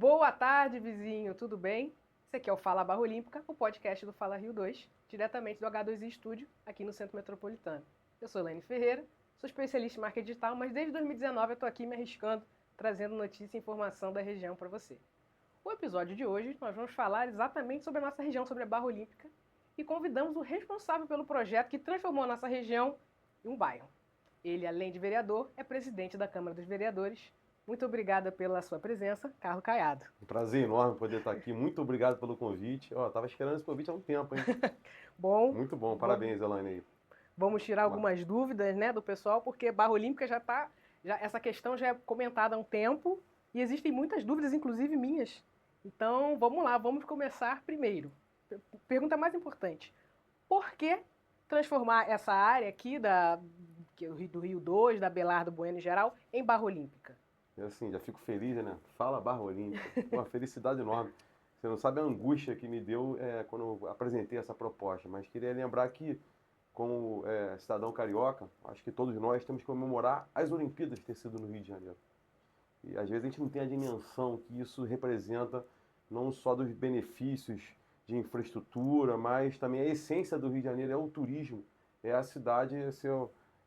Boa tarde, vizinho, tudo bem? Esse aqui é o Fala Barra Olímpica, o podcast do Fala Rio 2, diretamente do H2i Estúdio, aqui no Centro Metropolitano. Eu sou Elaine Ferreira, sou especialista em marketing digital, mas desde 2019 eu estou aqui me arriscando, trazendo notícia e informação da região para você. O episódio de hoje nós vamos falar exatamente sobre a nossa região, sobre a Barra Olímpica, e convidamos o responsável pelo projeto que transformou a nossa região em um bairro. Ele, além de vereador, é presidente da Câmara dos Vereadores. Muito obrigada pela sua presença, Carlos Caiado. Um prazer enorme poder estar aqui. Muito obrigado pelo convite. Estava esperando esse convite há um tempo, hein? Bom. Muito bom. Parabéns, Elaine. Vamos tirar algumas dúvidas, né, do pessoal, porque Barra Olímpica essa questão já é comentada há um tempo e existem muitas dúvidas, inclusive minhas. Então, vamos lá, vamos começar primeiro. Pergunta mais importante. Por que transformar essa área aqui do Rio 2, da Belardo Bueno em geral, em Barra Olímpica? Assim, já fico feliz, né? Fala Barra Olímpica. Uma felicidade enorme. Você não sabe a angústia que me deu quando eu apresentei essa proposta, mas queria lembrar que, como cidadão carioca, acho que todos nós temos que comemorar as Olimpíadas ter sido no Rio de Janeiro. E às vezes a gente não tem a dimensão que isso representa, não só dos benefícios de infraestrutura, mas também a essência do Rio de Janeiro é o turismo, é a cidade,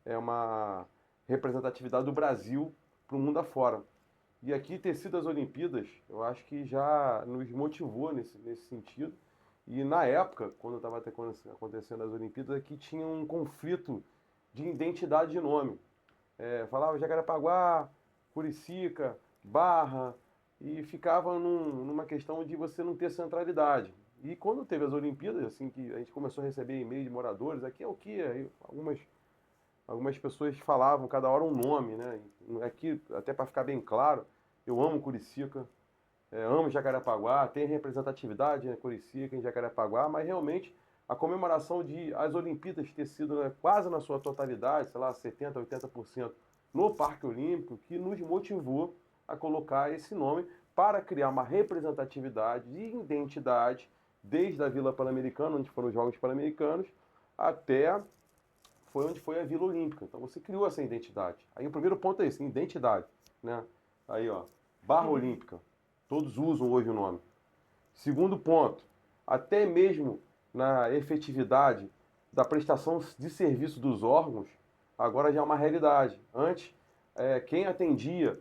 é uma representatividade do Brasil para o mundo afora. E aqui ter sido as Olimpíadas, eu acho que já nos motivou nesse sentido. E na época, quando estava acontecendo as Olimpíadas, aqui tinha um conflito de identidade de nome. Falava Jacarepaguá, Curicica, Barra, e ficava numa questão de você não ter centralidade. E quando teve as Olimpíadas, assim que a gente começou a receber e-mail de moradores, aqui é o quê? Aí algumas pessoas falavam cada hora um nome, né? Aqui, até para ficar bem claro, eu amo Curicica, amo Jacarepaguá, tem representatividade em Curicica, em Jacarepaguá, mas realmente a comemoração de as Olimpíadas ter sido quase na sua totalidade, sei lá, 70%, 80% no Parque Olímpico, que nos motivou a colocar esse nome para criar uma representatividade e identidade desde a Vila Pan-Americana, onde foram os Jogos Pan-Americanos, até foi onde foi a Vila Olímpica. Então você criou essa identidade. Aí o primeiro ponto é esse, identidade, né? Aí, ó, Barra Olímpica. Todos usam hoje o nome. Segundo ponto, até mesmo na efetividade da prestação de serviço dos órgãos, agora já é uma realidade. Antes, quem atendia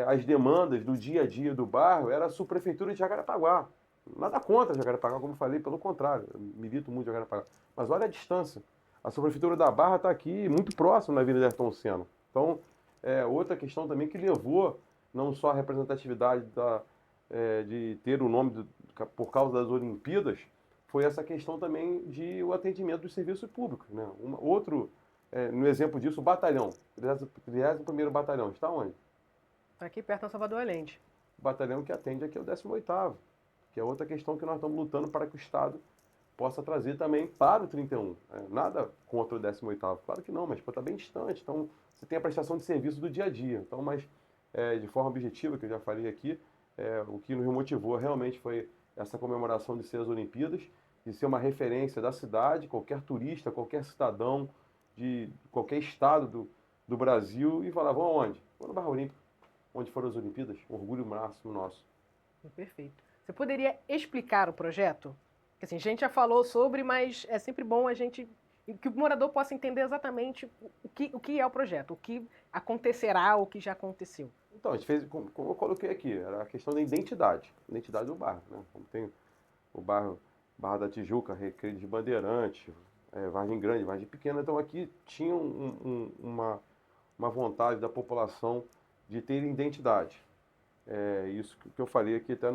as demandas do dia a dia do bairro era a subprefeitura de Jacarepaguá. Nada contra Jacarepaguá, como eu falei, pelo contrário, eu milito muito Jacarepaguá. Mas olha a distância. A subprefeitura da Barra está aqui muito próximo na Avenida Ayrton Senna. Então, outra questão também que levou não só a representatividade de ter o nome por causa das Olimpíadas, foi essa questão também de o atendimento dos serviços públicos, né? No exemplo disso, o batalhão, 31º Batalhão, está onde? Está aqui perto da Salvador Allende. O batalhão que atende aqui é o 18º, que é outra questão que nós estamos lutando para que o Estado possa trazer também para o 31. Nada contra o 18º, claro que não, mas está bem distante. Então, você tem a prestação de serviço do dia a dia. Então, mas de forma objetiva, que eu já falei aqui, o que nos motivou realmente foi essa comemoração de ser as Olimpíadas, de ser uma referência da cidade, qualquer turista, qualquer cidadão de qualquer estado do Brasil, e falava, vão aonde? Vou no Barra Olímpica, onde foram as Olimpíadas, orgulho máximo nosso. Perfeito. Você poderia explicar o projeto? Porque, assim, a gente já falou sobre, mas é sempre bom que o morador possa entender exatamente o que é o projeto, o que acontecerá, o que já aconteceu. Então, a gente fez, como eu coloquei aqui, era a questão da identidade do bairro, né? Como tem o bairro Barra da Tijuca, Recreio de Bandeirante, Vargem Grande, Vargem Pequena, então aqui tinha uma vontade da população de ter identidade. Isso que eu falei aqui até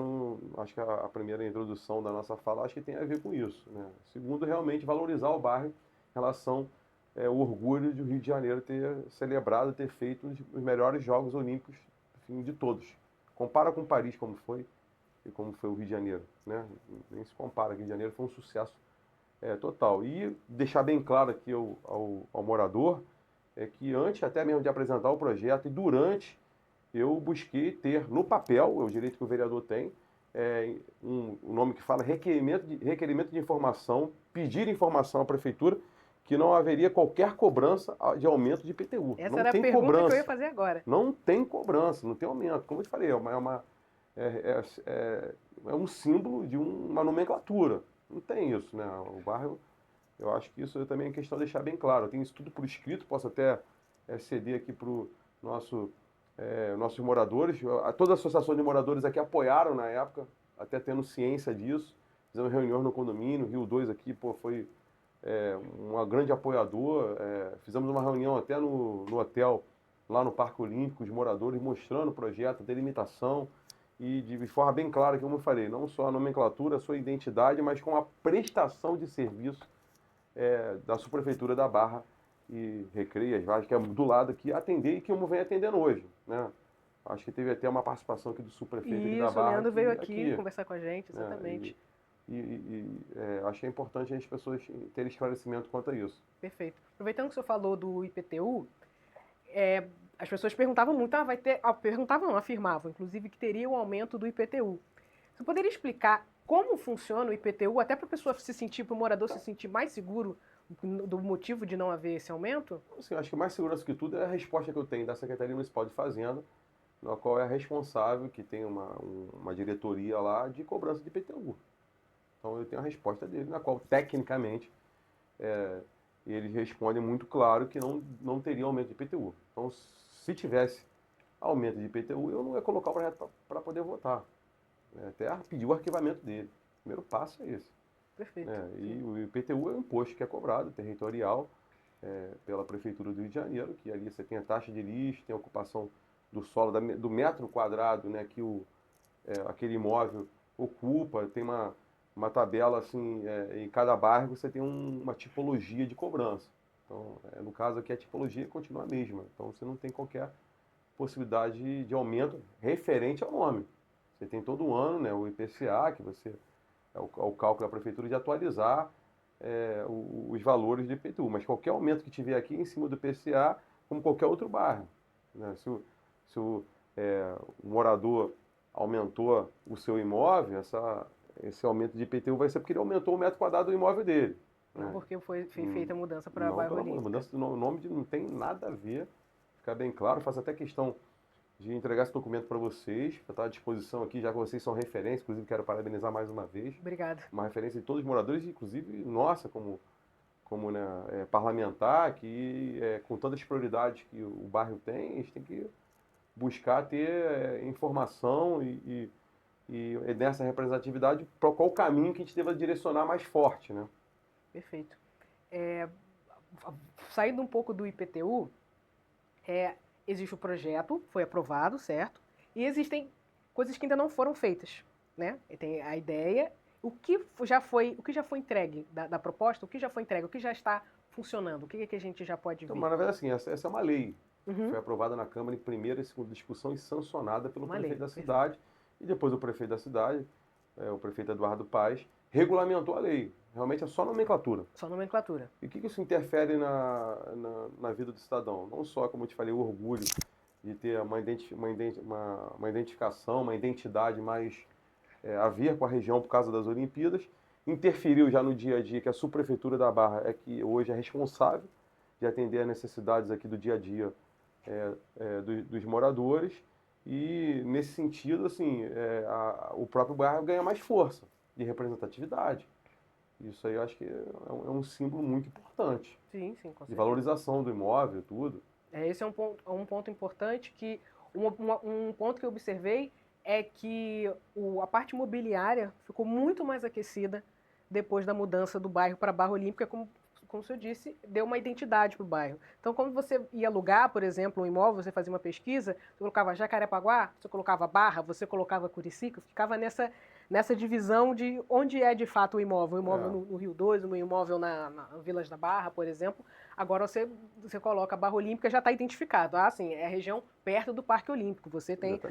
acho que a primeira introdução da nossa fala, acho que tem a ver com isso, né? Segundo, realmente valorizar o bairro em relação ao orgulho de o Rio de Janeiro ter celebrado, ter feito os melhores Jogos Olímpicos, enfim, de todos. Compara com Paris como foi e como foi o Rio de Janeiro, né? Nem se compara, o Rio de Janeiro foi um sucesso total. E deixar bem claro aqui ao morador que antes até mesmo de apresentar o projeto e durante, eu busquei ter no papel, é o direito que o vereador tem, um nome que fala requerimento de informação, pedir informação à prefeitura, que não haveria qualquer cobrança de aumento de IPTU. Essa não era tem a pergunta cobrança. que eu ia fazer agora. Não tem cobrança, não tem aumento. Como eu te falei, é um símbolo de uma nomenclatura. Não tem isso, né? O bairro, eu acho que isso também é questão de deixar bem claro. Eu tenho isso tudo por escrito, posso até ceder aqui para o nossos moradores. Todas as associações de moradores aqui apoiaram na época, até tendo ciência disso. Fizemos reunião no condomínio, Rio 2 aqui, pô, foi um grande apoiador. Fizemos uma reunião até no hotel, lá no Parque Olímpico, os moradores mostrando o projeto, a delimitação, e de forma bem clara, como eu falei, não só a nomenclatura, a sua identidade, mas com a prestação de serviço da subprefeitura da Barra e Recreias, acho que é do lado aqui, atender e que eu venho atendendo hoje, né? Acho que teve até uma participação aqui do subprefeito aqui da Isso, o Barra. Leandro veio aqui conversar com a gente, né? exatamente. Acho que é importante as pessoas terem esclarecimento quanto a isso. Perfeito. Aproveitando que o senhor falou do IPTU, as pessoas perguntavam muito, vai ter, perguntavam, não, afirmavam, inclusive, que teria um aumento do IPTU. Você poderia explicar como funciona o IPTU, até para a pessoa se sentir, para o morador se sentir mais seguro do motivo de não haver esse aumento? Assim, acho que mais segurança que tudo é a resposta que eu tenho da Secretaria Municipal de Fazenda, na qual é a responsável, que tem uma diretoria lá de cobrança de IPTU. Então eu tenho a resposta dele, na qual, tecnicamente, eles respondem muito claro que não teria aumento de IPTU. Então, se tivesse aumento de IPTU, eu não ia colocar o projeto para poder votar. Até pedir o arquivamento dele. O primeiro passo é esse. Perfeito. E o IPTU é um imposto que é cobrado, territorial, pela Prefeitura do Rio de Janeiro, que ali você tem a taxa de lixo, tem a ocupação do solo, do metro quadrado, né, que aquele imóvel ocupa, tem uma tabela assim, em cada bairro você tem uma tipologia de cobrança. Então, no caso aqui, a tipologia continua a mesma. Então, você não tem qualquer possibilidade de aumento referente ao nome. Você tem todo ano, né, o IPCA, que é o cálculo da prefeitura de atualizar os valores de IPTU. Mas qualquer aumento que tiver aqui em cima do IPCA, como qualquer outro bairro. Né? Se o morador aumentou o seu imóvel, esse aumento de IPTU vai ser porque ele aumentou o metro quadrado do imóvel dele. Não porque foi feita a mudança para bairro Olímpico. A mudança do nome não tem nada a ver. Ficar bem claro, faço até questão de entregar esse documento para vocês, para estar à disposição aqui, já que vocês são referência, inclusive quero parabenizar mais uma vez. Obrigada. Uma referência de todos os moradores, inclusive nossa, como parlamentar, que com tantas prioridades que o bairro tem, a gente tem que buscar ter informação e nessa representatividade, para qual caminho que a gente deva direcionar mais forte, né? Perfeito. Saindo um pouco do IPTU, existe o projeto, foi aprovado, certo? E existem coisas que ainda não foram feitas, né? Tem a ideia, o que já foi entregue da proposta, o que já foi entregue, o que já está funcionando, o que a gente já pode ver? Então, mas na verdade, assim, essa é uma lei. Foi aprovada na Câmara em primeira e segunda discussão e sancionada pelo prefeito da cidade. E depois o prefeito da cidade, o prefeito Eduardo Paes, regulamentou a lei. Realmente é só nomenclatura. Só nomenclatura. E o que isso interfere na vida do cidadão? Não só, como eu te falei, o orgulho de ter uma identificação, uma identidade mais a ver com a região por causa das Olimpíadas, interferiu já no dia a dia, que a subprefeitura da Barra é que hoje é responsável de atender as necessidades aqui do dia a dia dos moradores. E, nesse sentido, assim, o próprio bairro ganha mais força de representatividade. Isso aí eu acho que é um símbolo muito importante. Sim, com certeza. De valorização do imóvel, tudo. Esse é um ponto importante que... Um ponto que eu observei é que a parte imobiliária ficou muito mais aquecida depois da mudança do bairro para Barra Olímpica, como o senhor disse, deu uma identidade para o bairro. Então, quando você ia alugar, por exemplo, um imóvel, você fazia uma pesquisa, você colocava Jacarepaguá, você colocava Barra, você colocava Curicica, ficava nessa divisão de onde é de fato o imóvel. O imóvel no Rio 2, o imóvel na Vilas da Barra, por exemplo. Agora você coloca a Barra Olímpica, já está identificado. Sim, é a região perto do Parque Olímpico. Você tem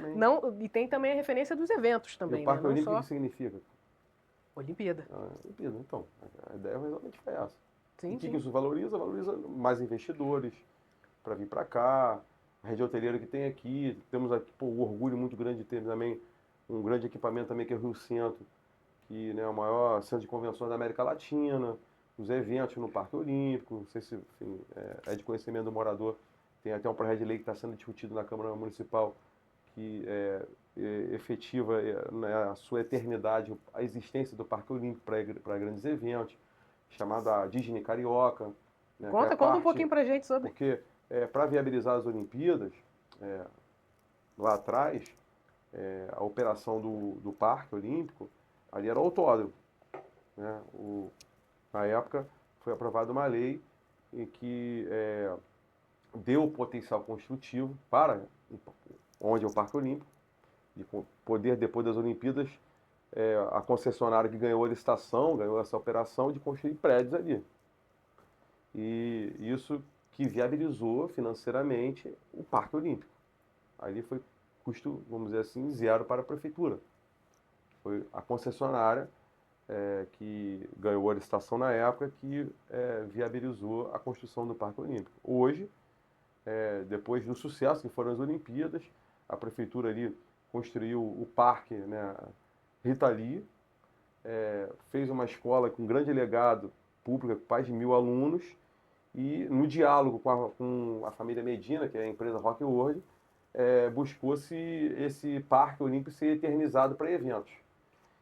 e tem também a referência dos eventos também. E o Parque Olímpico, o que significa? Olimpíada. Olimpíada, então. A ideia realmente foi essa. Sim, o que isso valoriza? Valoriza mais investidores para vir para cá, a rede hoteleira que tem aqui. Temos aqui um orgulho muito grande de ter também um grande equipamento também que é o Rio Centro, que é o maior centro de convenções da América Latina, os eventos no Parque Olímpico, não sei se enfim, é de conhecimento do morador, tem até um projeto de lei que está sendo discutido na Câmara Municipal, que efetiva, né, a sua eternidade, a existência do Parque Olímpico para grandes eventos, chamada Disney Carioca. Né, Conta um pouquinho pra gente sobre. Porque para viabilizar as Olimpíadas, lá atrás, a operação do Parque Olímpico, ali era o autódromo. Né? Na época, foi aprovada uma lei em que deu o potencial construtivo para onde é o Parque Olímpico, de poder, depois das Olimpíadas, a concessionária que ganhou a licitação, ganhou essa operação de construir prédios ali. E isso que viabilizou financeiramente o Parque Olímpico. Ali foi custo, vamos dizer assim, zero para a prefeitura. Foi a concessionária que ganhou a licitação na época que viabilizou a construção do Parque Olímpico. Hoje, depois do sucesso que foram as Olimpíadas, a prefeitura ali construiu o parque, né, Rita Lee, fez uma escola com grande legado pública, com mais de 1.000 alunos, e no diálogo com a família Medina, que é a empresa Rock World, buscou-se esse Parque Olímpico ser eternizado para eventos.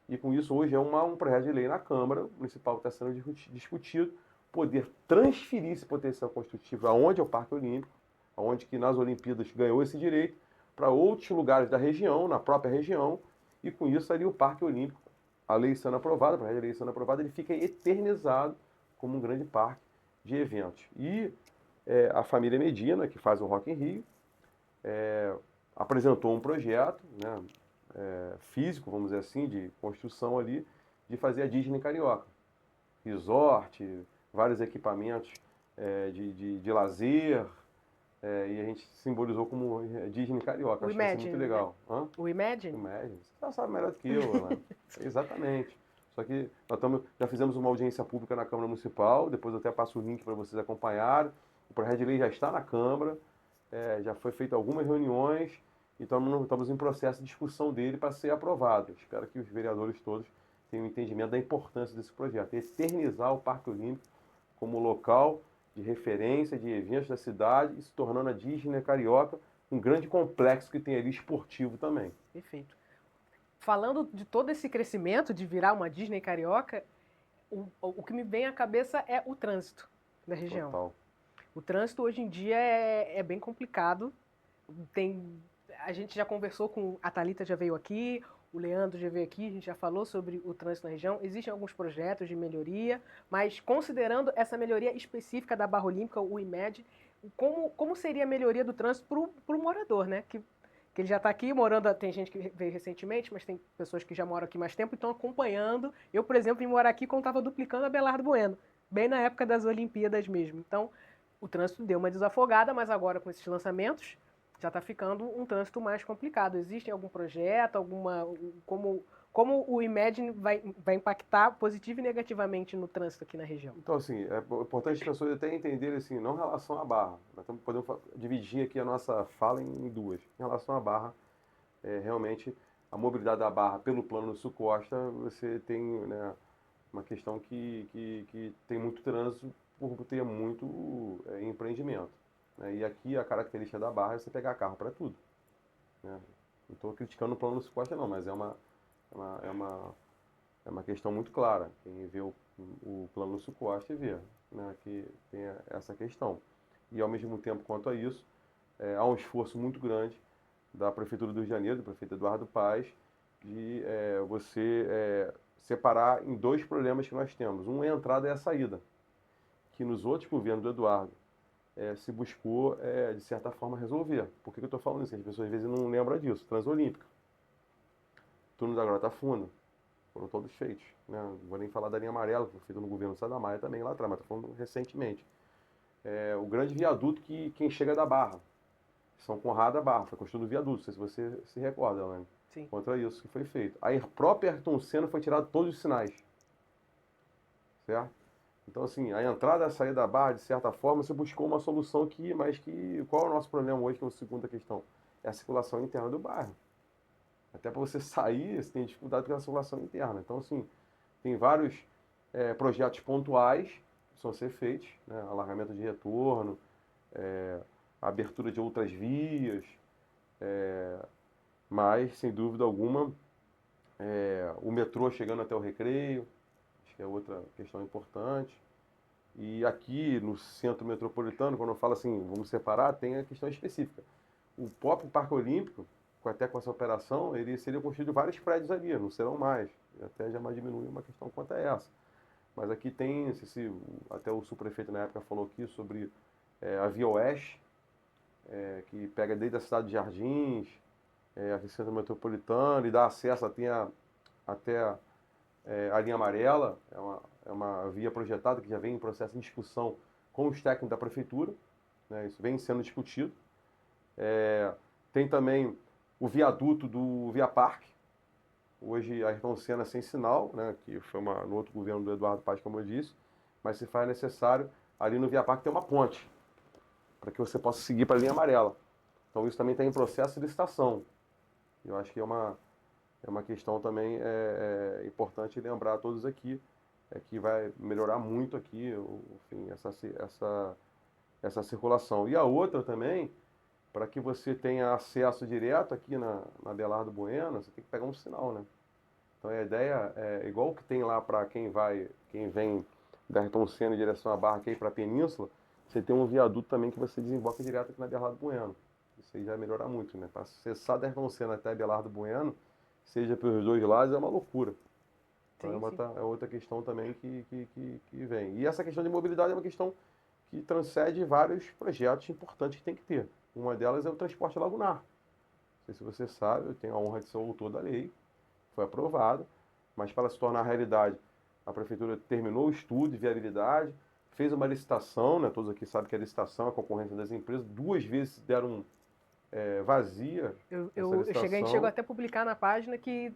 E com isso, hoje é um projeto de lei na Câmara Municipal que está sendo discutido, poder transferir esse potencial construtivo aonde é o Parque Olímpico, aonde que nas Olimpíadas ganhou esse direito, para outros lugares da região, na própria região, e com isso ali o Parque Olímpico, a lei sendo aprovada, o projeto de lei sendo aprovado, ele fica eternizado como um grande parque de eventos. E a família Medina, que faz o Rock in Rio, apresentou um projeto, né, físico, vamos dizer assim, de construção ali, de fazer a Disney Carioca. Resort, vários equipamentos de lazer, e a gente simbolizou como Disney Carioca. O Acho que vai ser Imagine, muito legal. né? Hã? O Imagine? Imagine. Você já sabe melhor do que eu, né? Exatamente. Só que nós já fizemos uma audiência pública na Câmara Municipal, depois eu até passo o link para vocês acompanharem. O projeto de lei já está na Câmara, já foi feito algumas reuniões, então estamos em processo de discussão dele para ser aprovado. Espero que os vereadores todos tenham um entendimento da importância desse projeto. Eternizar o Parque Olímpico como local de referência, de eventos da cidade, e se tornando a Disney Carioca um grande complexo que tem ali esportivo também. Perfeito. Falando de todo esse crescimento de virar uma Disney Carioca, o que me vem à cabeça é o trânsito da região. Total. O trânsito hoje em dia é bem complicado. A gente já conversou com a Thalita, já veio aqui, o Leandro já veio aqui, a gente já falou sobre o trânsito na região. Existem alguns projetos de melhoria, mas considerando essa melhoria específica da Barra Olímpica, o IMED, como seria a melhoria do trânsito para o morador, né? Que ele já está aqui morando, tem gente que veio recentemente, mas tem pessoas que já moram aqui mais tempo e estão acompanhando. Eu, por exemplo, vim morar aqui quando estava duplicando a Belardo Bueno, bem na época das Olimpíadas mesmo. Então, o trânsito deu uma desafogada, mas agora com esses lançamentos já está ficando um trânsito mais complicado. Existe algum projeto, como o Imagine vai impactar positivo e negativamente no trânsito aqui na região? Então, assim, é importante as pessoas até entenderem, assim, não em relação à Barra. Nós podemos dividir aqui a nossa fala em duas. Em relação à Barra, realmente, a mobilidade da Barra pelo plano do Sul Costa, você tem, né, uma questão que tem muito trânsito por ter muito empreendimento. Né? E aqui a característica da Barra é você pegar carro para tudo. Né? Não estou criticando o plano do Sul Costa não, mas é uma questão muito clara. Quem vê o plano do Sul Costa vê, né, que tem essa questão. E ao mesmo tempo, quanto a isso, há um esforço muito grande da Prefeitura do Rio de Janeiro, do prefeito Eduardo Paes, de você separar em dois problemas que nós temos. Um é a entrada e a saída, que nos outros governos do Eduardo se buscou, de certa forma, resolver. Por que eu estou falando isso? As pessoas às vezes não lembram disso. Transolímpica, túnel da Grota Funda, foram todos feitos. Né? Não vou nem falar da linha amarela, que foi feita no governo Sadamaia também lá atrás, mas estou falando recentemente. O grande viaduto que quem chega da Barra, São Conrado da Barra, foi construído o viaduto, não sei se você se recorda, Elaine. Sim. Contra isso que foi feito. Aí a própria Ayrton Senna foi tirado todos os sinais. Certo? Então, assim, a entrada e a saída da Barra, de certa forma, você buscou uma solução qual é o nosso problema hoje, que é a segunda questão? É a circulação interna do bairro. Até para você sair, você tem dificuldade pela circulação interna. Então, assim, tem vários projetos pontuais que precisam ser feitos, né? Alargamento de retorno, abertura de outras vias, Mas, sem dúvida alguma, o metrô chegando até o Recreio, acho que é outra questão importante. E aqui no centro metropolitano, quando eu falo assim, vamos separar, tem a questão específica. O próprio Parque Olímpico, até com essa operação, ele seria construído vários prédios ali, não serão mais. Até já mais diminui uma questão quanto a essa. Mas aqui tem, não sei se até o subprefeito na época falou aqui sobre a Via Oeste, que pega desde a cidade de Jardins, aqui centro metropolitano, e dá acesso até a linha amarela, é uma via projetada que já vem em processo de discussão com os técnicos da prefeitura, né, isso vem sendo discutido. Tem também o viaduto do Via Parque, hoje a Ayrton Senna sem sinal, né, que foi no outro governo do Eduardo Paes, como eu disse, mas se faz necessário, ali no Via Parque tem uma ponte, para que você possa seguir para a linha amarela. Então isso também está em processo de licitação. Eu acho que é uma questão também importante lembrar a todos aqui, que vai melhorar muito aqui, enfim, essa circulação. E a outra também, para que você tenha acesso direto aqui na Abelardo Bueno, você tem que pegar um sinal, né? Então a ideia é igual o que tem lá para quem vem da Ayrton Senna em direção à Barra, que é para a Península, você tem um viaduto também que você desemboca direto aqui na Abelardo Bueno. Isso aí já vai melhorar muito, né? Para acessar da Ayrton Senna até Abelardo Bueno, seja pelos dois lados, é uma loucura. Então é outra questão também que vem. E essa questão de mobilidade é uma questão que transcende vários projetos importantes que tem que ter. Uma delas é o transporte lagunar. Não sei se você sabe, eu tenho a honra de ser o autor da lei, foi aprovada, mas para se tornar realidade, a prefeitura terminou o estudo de viabilidade, fez uma licitação, né? Todos aqui sabem que a licitação, a concorrência das empresas, 2 vezes deram vazia essa A gente chegou até a publicar na página que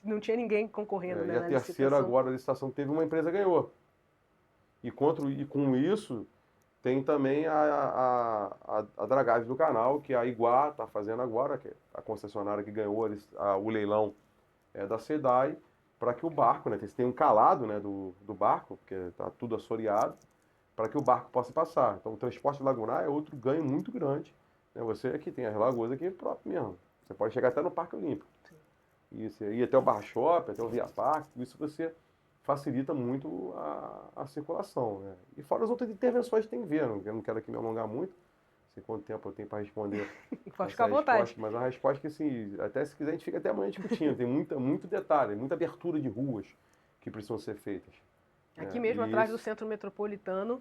não tinha ninguém concorrendo, né, e a na terceira licitação. agora, a licitação que teve, uma empresa ganhou. E com isso, tem também a dragagem do canal, que a Iguá está fazendo agora, que é a concessionária que ganhou o leilão da SEDAI, para que o barco, né, tem um calado, né, do barco, porque está tudo assoreado, para que o barco possa passar. Então o transporte lagunar é outro ganho muito grande. Né? Você aqui tem as lagoas aqui próprio mesmo. Você pode chegar até no Parque Olímpico. Isso, ir até o Barra Shopping, até o Via Parque, isso você facilita muito a circulação. Né? E fora as outras intervenções que tem que ver, eu não quero aqui me alongar muito, não sei quanto tempo eu tenho para responder. Pode ficar à vontade. Mas a resposta é que, assim, até se quiser, a gente fica até amanhã discutindo. Tem muito detalhe, muita abertura de ruas que precisam ser feitas. Aqui mesmo, atrás do centro metropolitano,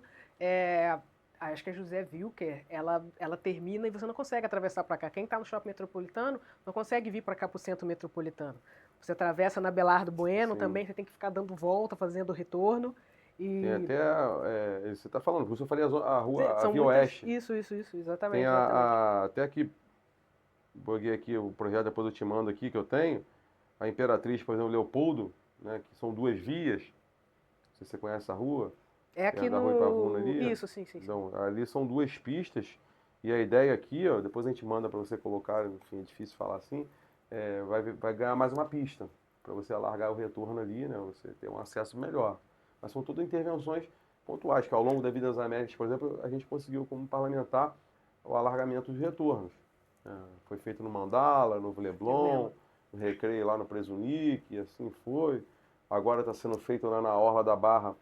acho que é José Wilker, ela termina e você não consegue atravessar para cá. Quem está no shopping metropolitano não consegue vir para cá para o centro metropolitano. Você atravessa na Abelardo Bueno também, você tem que ficar dando volta, fazendo retorno. E tem até, você está falando, por isso eu falei a Via Oeste. Isso, exatamente. Tem exatamente. até aqui, buguei aqui o projeto, depois eu te mando aqui, que eu tenho, a Imperatriz, por exemplo, Leopoldo, né, que são 2 vias, não sei se você conhece a rua, É aqui da Rua Ipavuna no... ali. Isso, sim. Então, ali são 2 pistas, e a ideia aqui, ó, depois a gente manda para você colocar, enfim, é difícil falar assim, vai ganhar mais uma pista, para você alargar o retorno ali, né, você ter um acesso melhor. Mas são todas intervenções pontuais, que ao longo da Vida das Américas, por exemplo, a gente conseguiu, como parlamentar, o alargamento dos retornos. Foi feito no Mandala, no Leblon, no Recreio lá no Presunic, e assim foi. Agora está sendo feito lá na Orla da Barra,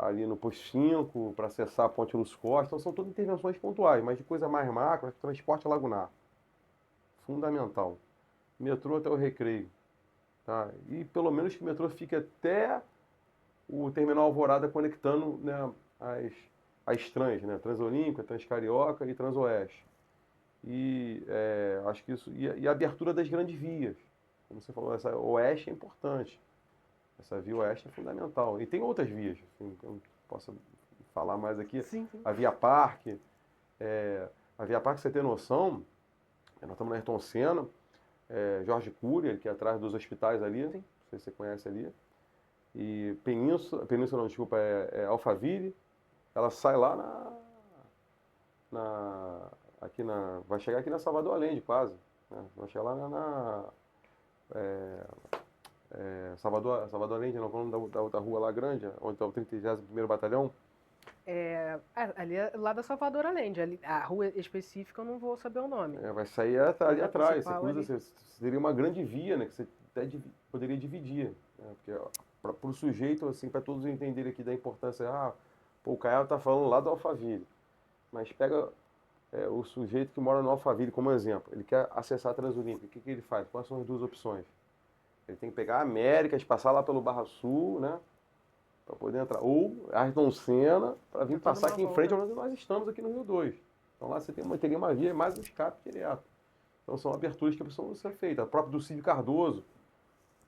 ali no Posto 5, para acessar a Ponte Luz Costa. Então são todas intervenções pontuais, mas de coisa mais macro, transporte lagunar. Fundamental. Metrô até o Recreio. Tá? E pelo menos que o metrô fique até o Terminal Alvorada, conectando, né, as trans, né, Transolímpica, Transcarioca e Transoeste. E acho que isso. E a abertura das grandes vias. Como você falou, essa oeste é importante. Essa via oeste é fundamental. E tem outras vias, assim, que eu não posso falar mais aqui. Sim. A Via Parque. A Via Parque, você tem noção, nós estamos na Ayrton Senna, Jorge Cury, que é atrás dos hospitais ali, Sim. não sei se você conhece ali. E Península não, desculpa, Alphaville, ela sai lá vai chegar aqui na Salvador Allende, quase. Né? Vai chegar lá Salvador Allende, não, vamos da rua lá grande, onde está o 31º Batalhão. Ali é lá da Salvador Allende. Ali, a rua específica eu não vou saber o nome. Vai sair ali A atrás. Você principal cruza, ali. você teria uma grande via, né? Que você até poderia dividir. Né? Porque para o sujeito, assim, para todos entenderem aqui da importância, pô, o Caiado tá falando lá do Alphaville. Mas pega o sujeito que mora no Alphaville como exemplo. Ele quer acessar a Transolímpica. O que ele faz? Quais são as duas opções? Ele tem que pegar a Américas, passar lá pelo Barra Sul, né? Para poder entrar. Ou Ayrton Senna, para vir passar aqui em frente onde nós estamos aqui no Rio 2. Então lá você teria uma via mais um escape direto. Então são aberturas que precisam ser feitas. A própria do Cídio Cardoso,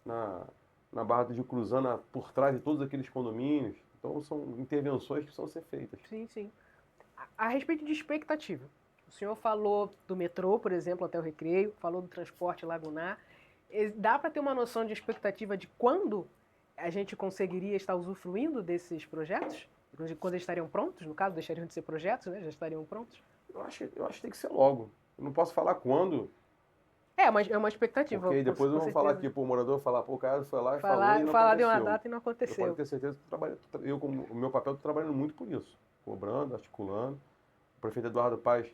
na Barra de Cruzana, por trás de todos aqueles condomínios. Então são intervenções que precisam ser feitas. Sim, sim. A respeito de expectativa, o senhor falou do metrô, por exemplo, até o Recreio, falou do transporte lagunar. Dá para ter uma noção de expectativa de quando a gente conseguiria estar usufruindo desses projetos? Quando eles estariam prontos? No caso, deixariam de ser projetos, né? Já estariam prontos? Eu acho que tem que ser logo. Eu não posso falar quando. Mas é uma expectativa. Porque depois eu vou falar aqui pro morador, falar, pô, o cara foi lá e falou e não falar aconteceu. de uma data e não aconteceu. Eu pode ter certeza que o meu papel, estou trabalhando muito por isso. Cobrando, articulando. O prefeito Eduardo Paes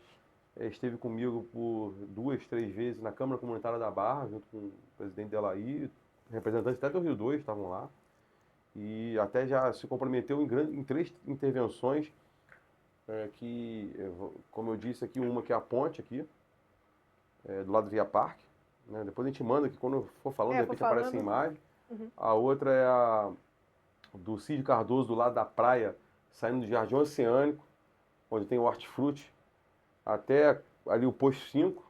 esteve comigo por 2, 3 vezes na Câmara Comunitária da Barra, junto com o presidente Delaí, representantes até do Rio 2 estavam lá. E até já se comprometeu em 3 intervenções, como eu disse aqui, uma que é a ponte aqui, do lado do Via Parque. Né? Depois a gente manda, que quando eu for falando, de repente aparece a imagem. Uhum. A outra é a do Cídio Cardoso, do lado da praia, saindo do Jardim Oceânico, onde tem o hortifruti, até ali o posto 5.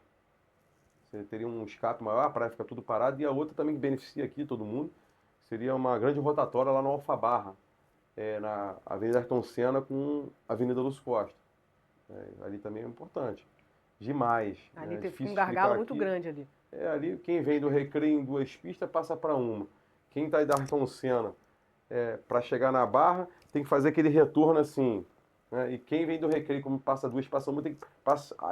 Você teria um escape maior, a praia fica tudo parado. E a outra também que beneficia aqui todo mundo, seria uma grande rotatória lá no Alfabarra, na Avenida Ayrton Senna com a Avenida Luz Costa. Ali também é importante. Demais. Ali tem um gargalo muito grande ali. Ali quem vem do Recreio em 2 pistas passa para uma. Quem está da Ayrton Senna para chegar na Barra tem que fazer aquele retorno assim. Né? E quem vem do Recreio, como passa 2, passa uma, tem que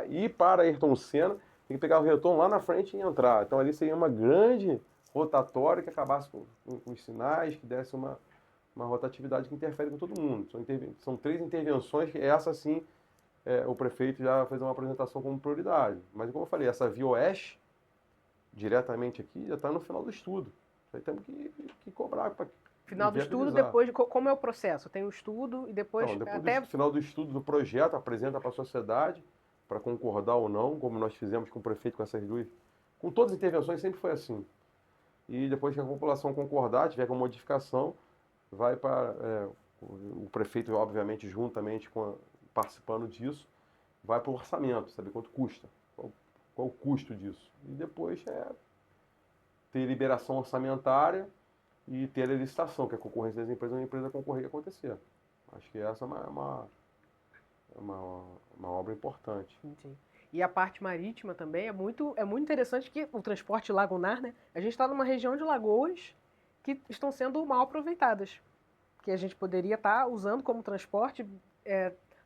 ir para Ayrton Senna, tem que pegar o retorno lá na frente e entrar. Então ali seria uma grande rotatória que acabasse com os sinais, que desse uma rotatividade que interfere com todo mundo. São 3 intervenções que essa sim o prefeito já fez uma apresentação como prioridade. Mas como eu falei, essa via oeste, diretamente aqui, já está no final do estudo. Aí temos que cobrar para final do estudo, depois, como é o processo? Tem o estudo e depois... Então, depois do final do estudo do projeto, apresenta para a sociedade, para concordar ou não, como nós fizemos com o prefeito com essas 2. Com todas as intervenções sempre foi assim. E depois que a população concordar, tiver com modificação, vai para o prefeito, obviamente, juntamente participando disso, vai para o orçamento, saber quanto custa, qual o custo disso. E depois ter liberação orçamentária e ter a licitação, que é a concorrência das empresas, a empresa concorrer e acontecer. Acho que essa é uma obra importante. Sim. E a parte marítima também é muito interessante, que o transporte lagunar, né? A gente está numa região de lagoas que estão sendo mal aproveitadas, que a gente poderia estar usando como transporte,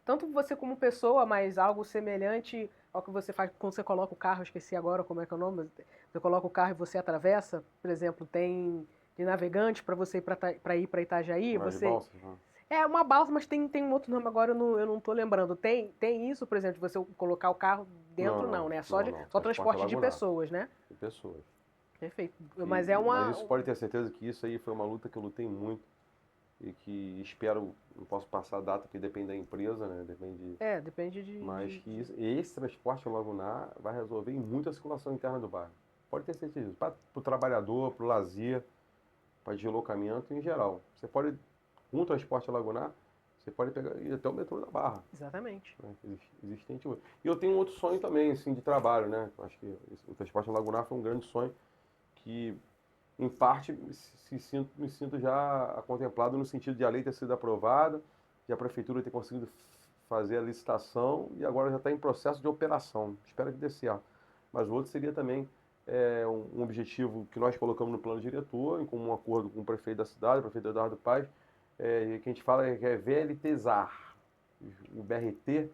tanto você como pessoa, mas algo semelhante ao que você faz quando você coloca o carro, esqueci agora como é que é o nome, você coloca o carro e você atravessa, por exemplo, tem de navegante para você ir para Itajaí. Balsa, uma balsa, mas tem um outro nome agora, eu não estou lembrando. Tem isso, por exemplo, de você colocar o carro dentro, não, né? Só transporte de pessoas, né? De pessoas. Perfeito. Mas isso pode ter certeza que isso aí foi uma luta que eu lutei muito e que espero, não posso passar a data porque depende da empresa, né? Depende de... Mas que esse transporte lagunar vai resolver em muita circulação interna do bairro. Pode ter certeza disso. Para o trabalhador, para o lazer, para deslocamento em geral. Você pode, com o transporte lagunar, você pode ir até o metrô da Barra. Exatamente. Existente. E eu tenho um outro sonho também, assim, de trabalho, né? Acho que o transporte lagunar foi um grande sonho que, em parte, me sinto já contemplado no sentido de a lei ter sido aprovada, de a prefeitura ter conseguido fazer a licitação e agora já está em processo de operação. Espero que dê certo. Mas o outro seria também um objetivo que nós colocamos no plano diretor, em comum acordo com o prefeito da cidade, o prefeito Eduardo Paes, que a gente fala que é VLTzar. O BRT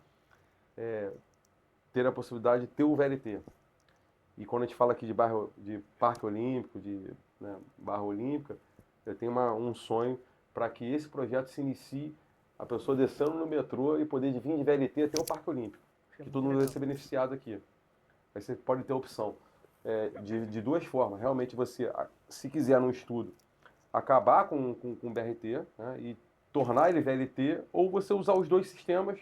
ter a possibilidade de ter o VLT. E quando a gente fala aqui de Parque Olímpico, Barra Olímpica, eu tenho um sonho para que esse projeto se inicie a pessoa descendo no metrô e poder vir de VLT até o Parque Olímpico, que todo mundo vai ser beneficiado aqui. Aí você pode ter a opção de duas formas. Realmente você, se quiser num estudo, acabar com o BRT, né, e tornar ele VLT, ou você usar os dois sistemas,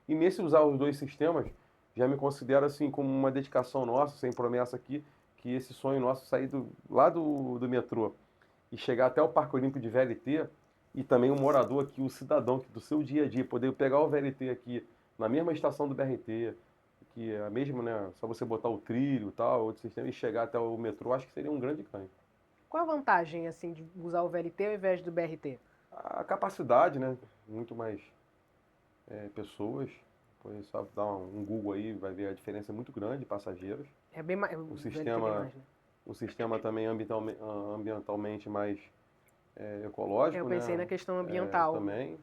e nesse usar os dois sistemas, já me considero assim como uma dedicação nossa, sem promessa aqui, que esse sonho nosso sair lá do metrô e chegar até o Parque Olímpico de VLT, e também o morador aqui, o cidadão do seu dia a dia, poder pegar o VLT aqui na mesma estação do BRT, que é a mesma, né? Só você botar o trilho e tal, outro sistema, e chegar até o metrô, acho que seria um grande ganho. Qual a vantagem, assim, de usar o VLT ao invés do BRT? A capacidade, né? Muito mais pessoas. Depois só dar um Google aí, vai ver a diferença é muito grande de passageiros. É bem mais. O VLT é bem sistema, mais, né? o sistema também ambientalmente mais ecológico, Eu né? pensei na questão ambiental. Também.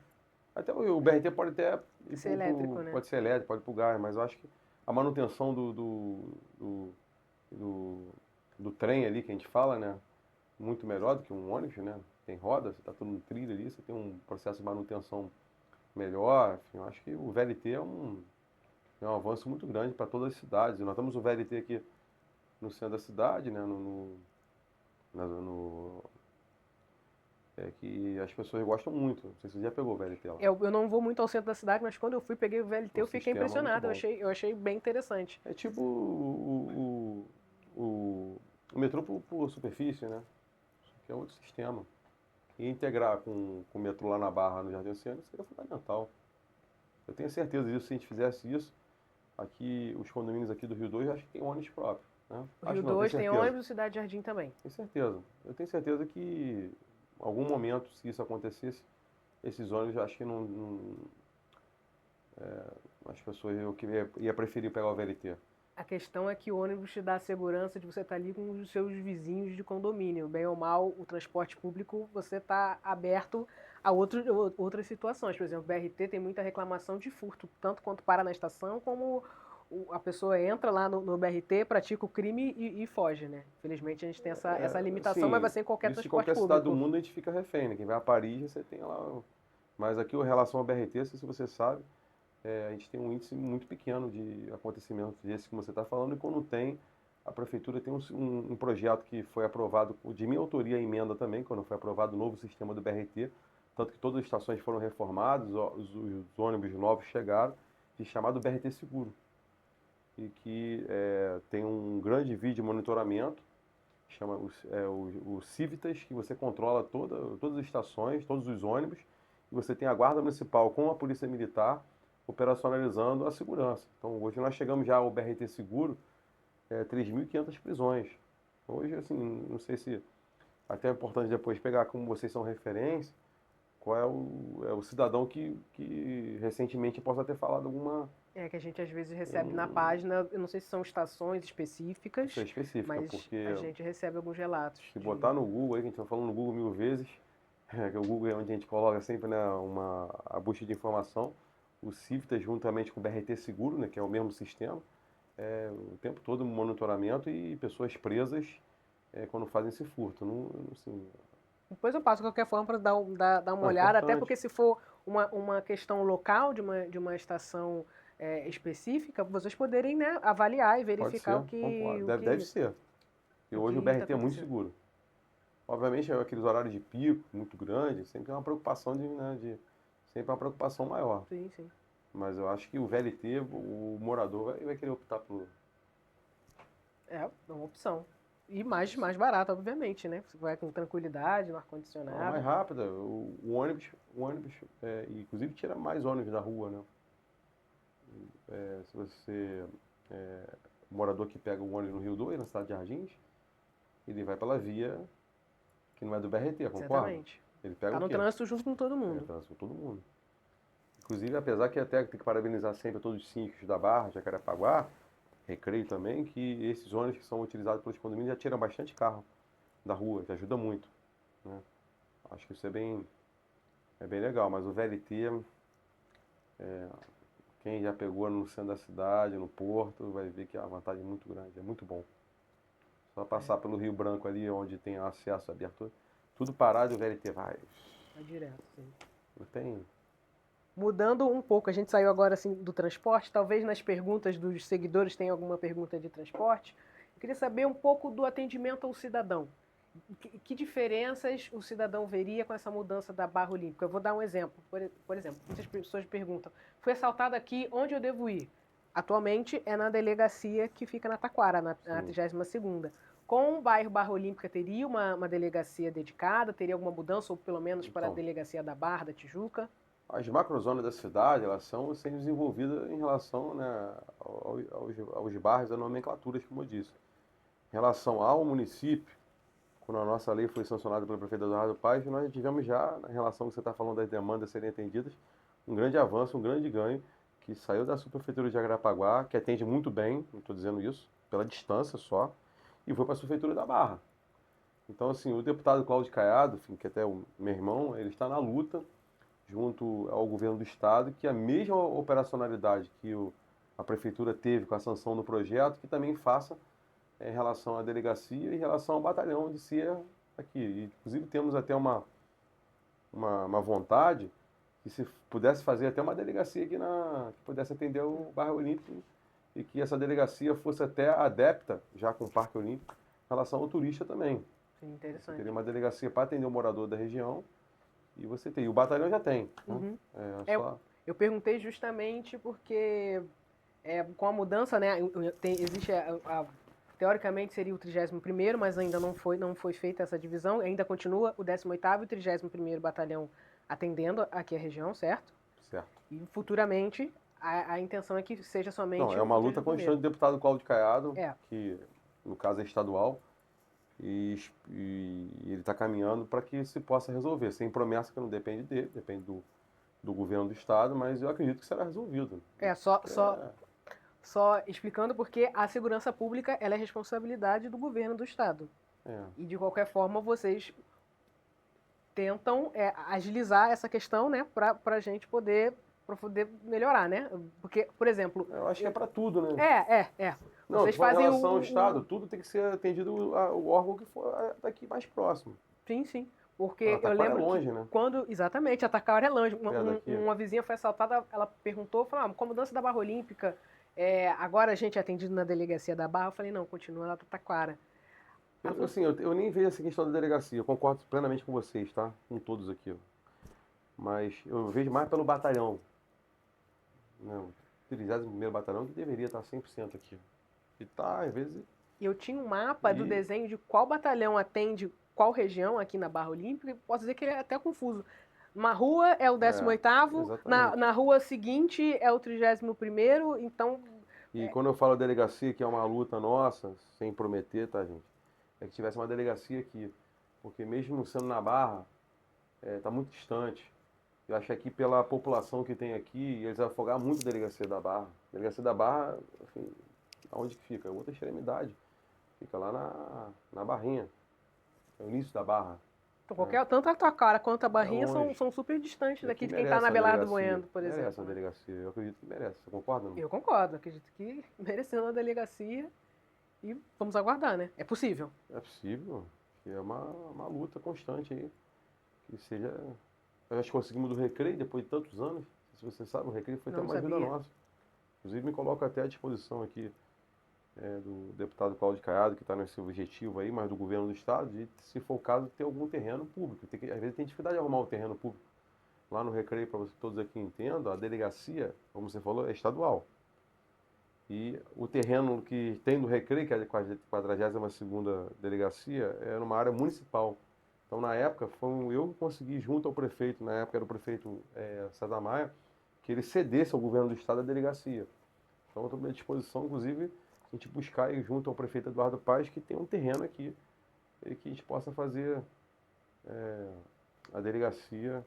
Até o BRT pode até Ser elétrico, né? pode ser elétrico, pode ir pro gás, mas eu acho que a manutenção do, do trem ali que a gente fala, né? Muito melhor do que um ônibus, né? Tem roda, você está tudo no trilho ali, você tem um processo de manutenção melhor. Enfim, eu acho que o VLT é um avanço muito grande para todas as cidades. E nós temos o VLT aqui no centro da cidade, né? Que as pessoas gostam muito. Não sei se você já pegou o VLT lá. Eu não vou muito ao centro da cidade, mas quando eu fui, peguei o VLT, eu fiquei sistema é muito impressionado. bom. Eu achei bem interessante. É tipo o metrô por superfície, né? Que é outro sistema. E integrar com o metrô lá na Barra, no Jardim Oceânico, seria fundamental. Eu tenho certeza disso, se a gente fizesse isso, aqui, os condomínios aqui do Rio 2, acho que tem ônibus próprio. Né? O Rio 2 tem ônibus, Cidade Jardim também. Tenho certeza. Eu tenho certeza que, em algum momento, se isso acontecesse, esses ônibus, acho que as pessoas ia preferir pegar o VLT. A questão é que o ônibus te dá a segurança de você estar ali com os seus vizinhos de condomínio. Bem ou mal, o transporte público, você está aberto a outras situações. Por exemplo, o BRT tem muita reclamação de furto, tanto quanto para na estação, como a pessoa entra lá no BRT, pratica o crime e foge, né? Infelizmente a gente tem essa limitação, sim, mas vai ser em qualquer isso transporte em qualquer público. cidade do mundo a gente fica refém, né? Quem vai a Paris, você tem lá... Mas aqui, em relação ao BRT, se você sabe, a gente tem um índice muito pequeno de acontecimentos desses que você está falando, e quando tem, a prefeitura tem um projeto que foi aprovado, de minha autoria, a emenda também, quando foi aprovado o novo sistema do BRT, tanto que todas as estações foram reformadas, os ônibus novos chegaram, chamado BRT Seguro, e que tem um grande vídeo de monitoramento, chama o Civitas, que você controla todas as estações, todos os ônibus, e você tem a Guarda Municipal com a Polícia Militar, operacionalizando a segurança. Então, hoje nós chegamos já ao BRT Seguro, 3.500 prisões. Hoje, assim, não sei se até é importante depois pegar como vocês são referência, qual é o cidadão que recentemente possa ter falado alguma... Que a gente às vezes recebe na página, eu não sei se são estações específicas, Isso é específica, mas porque a gente recebe alguns relatos. se botar no Google aí, que a gente está falando no Google 1000 vezes, que o Google é onde a gente coloca sempre, né, a busca de informação, o Civitas juntamente com o BRT Seguro, né, que é o mesmo sistema, o tempo todo monitoramento e pessoas presas quando fazem esse furto. Assim, depois eu passo de qualquer forma para dar uma olhada, até porque se for uma questão local de uma estação específica, vocês poderem, né, avaliar e verificar o que... Deve ser. E hoje o BRT é muito seguro. Obviamente, aqueles horários de pico muito grandes, sempre é uma preocupação sempre uma preocupação maior. Sim, sim. Mas eu acho que o VLT, o morador vai querer optar por... É uma opção. E mais barato, obviamente, né? Você vai com tranquilidade, no ar-condicionado. Mais rápida. O ônibus inclusive tira mais ônibus da rua, né? Se você morador que pega o ônibus no Rio 2, na cidade de Jardins, ele vai pela via que não é do BRT, concorda? Exatamente. Ele pega no trânsito junto com todo mundo. Trânsito com todo mundo. Inclusive, apesar que até tem que parabenizar sempre todos os síndicos da Barra, Jacarepaguá, Recreio também, que esses ônibus que são utilizados pelos condomínios já tiram bastante carro da rua, que ajuda muito. Né? Acho que isso é bem legal, mas o VLT, quem já pegou no centro da cidade, no porto, vai ver que é uma vantagem muito grande, é muito bom. Só passar pelo Rio Branco ali, onde tem acesso aberto, tudo parado, o VLT vai. Vai direto, sim. Não tem... Mudando um pouco, a gente saiu agora assim do transporte, talvez nas perguntas dos seguidores tenha alguma pergunta de transporte. Eu queria saber um pouco do atendimento ao cidadão. Que diferenças o cidadão veria com essa mudança da barra olímpica? Eu vou dar um exemplo. Por exemplo, muitas pessoas perguntam: fui assaltado aqui, onde eu devo ir? Atualmente é na delegacia que fica na Taquara, na 32ª. Com o bairro Barra Olímpica, teria uma delegacia dedicada? Teria alguma mudança, ou pelo menos para a Então, delegacia da Barra, da Tijuca? as macrozonas da cidade, elas são sendo desenvolvidas em relação, né, aos bairros, a nomenclaturas, como eu disse. Em relação ao município, quando a nossa lei foi sancionada pelo prefeito Eduardo Paes, nós tivemos já, na relação que você está falando das demandas serem atendidas, um grande avanço, um grande ganho, que saiu da subprefeitura de Jacarepaguá, que atende muito bem, não estou dizendo isso, pela distância só, e foi para a subprefeitura da Barra. Então, assim, o deputado Cláudio Caiado, enfim, que até o meu irmão, ele está na luta, junto ao governo do estado, que a mesma operacionalidade que a prefeitura teve com a sanção do projeto, que também faça em relação à delegacia e em relação ao batalhão de CIA aqui. E, inclusive temos até uma vontade que se pudesse fazer até uma delegacia aqui que pudesse atender o bairro Olímpico e que essa delegacia fosse até adepta, já com o Parque Olímpico, em relação ao turista também. Sim, interessante. Você teria uma delegacia para atender o morador da região e você tem. E o batalhão já tem. Uhum. Né? Só... Eu perguntei justamente porque com a mudança, né, existe teoricamente seria o 31º, mas ainda não foi feita essa divisão, ainda continua o 18º e o 31º Batalhão atendendo aqui a região, certo? Certo. E futuramente a intenção é que seja somente Não, é uma luta constante do deputado Cláudio Caiado, que no caso é estadual, e ele está caminhando para que se possa resolver, sem promessa que não depende dele, depende do governo do estado, mas eu acredito que será resolvido. Só explicando porque a segurança pública ela é responsabilidade do governo do estado. E de qualquer forma vocês tentam agilizar essa questão, né, para a gente poder melhorar, né? Porque, por exemplo... Eu acho que é para tudo, né? Não, vocês em fazem relação ao estado, tudo tem que ser atendido o órgão que for daqui mais próximo. Sim. Porque eu lembro longe, que né? quando... Exatamente, a Taquara é longe. Uma vizinha foi assaltada, ela perguntou, falou, com a mudança da Barra Olímpica, agora a gente é atendido na delegacia da Barra. Eu falei, não, continua lá da Taquara. Eu nem vejo essa questão da delegacia, eu concordo plenamente com vocês, tá? Com todos aqui. Mas eu vejo mais pelo batalhão. Não, o 31º Batalhão que deveria estar 100% aqui. E tá, às vezes... Eu tinha um mapa do desenho de qual batalhão atende qual região aqui na Barra Olímpica, e posso dizer que ele é até confuso. Uma rua é o 18º, na rua seguinte é o 31º, então... E quando eu falo delegacia, que é uma luta nossa, sem prometer, tá, gente? É que tivesse uma delegacia aqui. Porque mesmo sendo na Barra, tá muito distante. Eu acho que aqui, pela população que tem aqui, eles vão afogar muito a delegacia da Barra. A delegacia da Barra, enfim, aonde que fica? Outra extremidade. Fica lá na Barrinha. É o início da Barra. Então, tanto a Taquara quanto a Barrinha são super distantes daqui de quem está na Belardo Bueno, por exemplo. Merece uma delegacia, eu acredito que merece. Você concorda? Não? Eu concordo, acredito que merecendo uma delegacia e vamos aguardar, né? É possível. É possível. É uma luta constante aí. Que seja... Nós conseguimos do Recreio, depois de tantos anos. Se você sabe, o Recreio foi até uma ajuda nossa. Inclusive, me coloco até à disposição aqui do deputado Cláudio Caiado, que está nesse objetivo aí, mas do governo do estado, de, se for o caso, ter algum terreno público. Às vezes tem dificuldade de arrumar um terreno público. Lá no Recreio, para todos aqui entendam, a delegacia, como você falou, é estadual. E o terreno que tem no Recreio, que é a 42ª delegacia, é numa área municipal. Então, na época, eu que consegui, junto ao prefeito, na época era o prefeito César Maia, que ele cedesse ao governo do estado a delegacia. Então, eu estou à disposição, inclusive, a gente buscar ir junto ao prefeito Eduardo Paes, que tem um terreno aqui, e que a gente possa fazer a delegacia.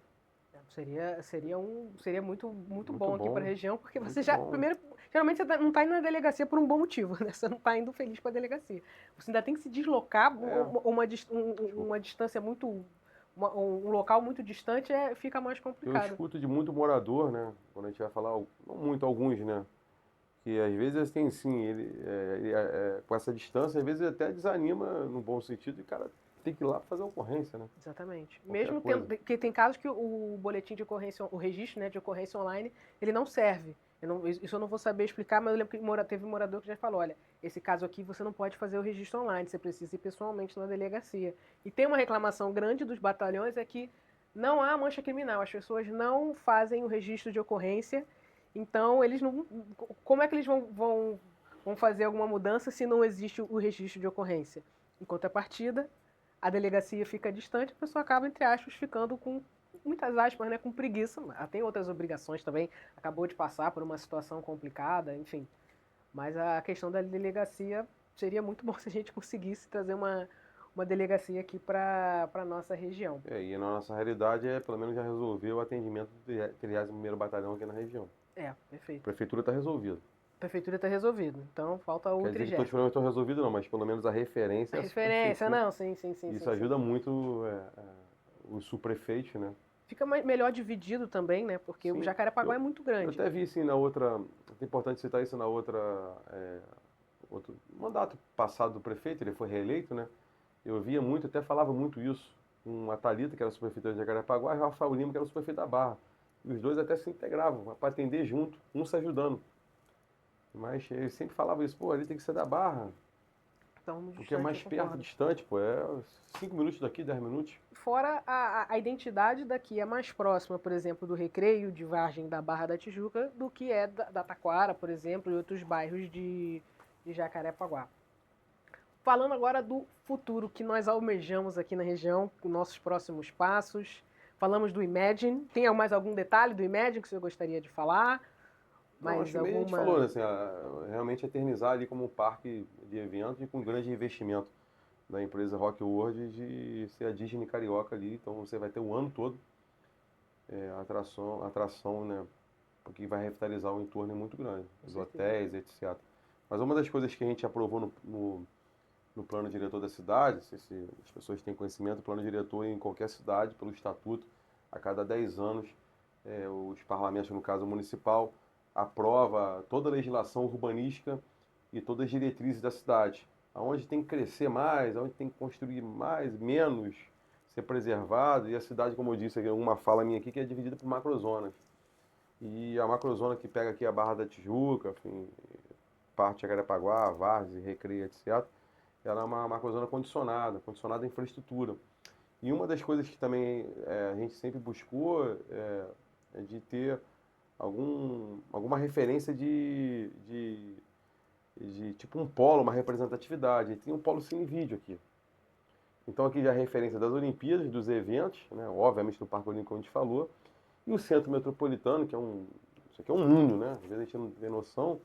Seria muito bom aqui para a região, porque você já, primeiro, geralmente você não está indo na delegacia por um bom motivo, né? Você não está indo feliz para a delegacia. Você ainda tem que se deslocar uma distância muito, um local muito distante, fica mais complicado. Eu escuto de muito morador, né? Quando a gente vai falar, não muito, alguns, né? Que às vezes tem sim, com essa distância, às vezes até desanima no bom sentido, e o cara tem que ir lá fazer a ocorrência, né? Exatamente. Qualquer Mesmo coisa. tendo, porque tem casos que o boletim de ocorrência, o registro, né, de ocorrência online, ele não serve. Isso eu não vou saber explicar, mas eu lembro que teve um morador que já falou, olha, esse caso aqui você não pode fazer o registro online, você precisa ir pessoalmente na delegacia. E tem uma reclamação grande dos batalhões, é que não há mancha criminal, as pessoas não fazem o registro de ocorrência, então eles não... Como é que eles vão fazer alguma mudança se não existe o registro de ocorrência? Em contrapartida, a delegacia fica distante, a pessoa acaba, entre aspas, ficando com, muitas aspas, né, com preguiça. Ela tem outras obrigações também, acabou de passar por uma situação complicada, enfim. Mas a questão da delegacia seria muito bom se a gente conseguisse trazer uma delegacia aqui para a nossa região. E na nossa realidade, pelo menos já resolveu o atendimento do 31º Batalhão aqui na região. Perfeito. A prefeitura está resolvida. A prefeitura está resolvida, então falta o Quer dizer que 30º. todos os problemas estão resolvidos, não, mas pelo menos a referência... A referência, não, sim. Isso ajuda muito os subprefeitos, né? Fica melhor dividido também, né? Porque o Jacarepaguá é muito grande. Eu até vi, assim, na outra... É importante citar isso na outro mandato passado do prefeito, ele foi reeleito, né? Eu via muito, até falava muito isso, com a Thalita, que era subprefeita de Jacarepaguá, e o Rafael Lima, que era o subprefeito da Barra. E os dois até se integravam, para atender junto, um se ajudando. Mas ele sempre falava isso, pô, ali tem que ser da Barra. Então, Porque é mais perto, distante, pô, é 5 minutos daqui, 10 minutos. Fora a identidade daqui é mais próxima, por exemplo, do Recreio, de Vargem da Barra da Tijuca, do que é da Taquara, por exemplo, e outros bairros de Jacarepaguá. Falando agora do futuro que nós almejamos aqui na região, os nossos próximos passos. Falamos do Imagine. Tem mais algum detalhe do Imagine que você gostaria de falar? Não, acho que a gente falou, né, assim, realmente eternizar ali como um parque de eventos e com grande investimento da empresa Rock World de ser a Disney carioca ali. Então você vai ter o ano todo atração, né, porque vai revitalizar o entorno muito grande, os hotéis, etc. Mas uma das coisas que a gente aprovou no plano diretor da cidade, se as pessoas têm conhecimento, o plano diretor em qualquer cidade, pelo estatuto, a cada 10 anos, os parlamentos, no caso municipal, aprova toda a legislação urbanística e todas as diretrizes da cidade. Aonde tem que crescer mais, aonde tem que construir mais, menos, ser preservado. E a cidade, como eu disse, uma fala minha aqui, que é dividida por macrozonas. E a macrozona que pega aqui a Barra da Tijuca, enfim, parte de Jacarepaguá, Várzea, Recreio, etc., ela é uma macrozona condicionada à infraestrutura. E uma das coisas que também a gente sempre buscou é de ter alguma referência de tipo um polo, uma representatividade. E tem um polo cine-vídeo aqui. Então aqui já é referência das Olimpíadas, dos eventos, né? Obviamente do Parque Olímpico, como a gente falou, e o Centro Metropolitano, que isso aqui é um mundo, né? Às vezes a gente não tem noção.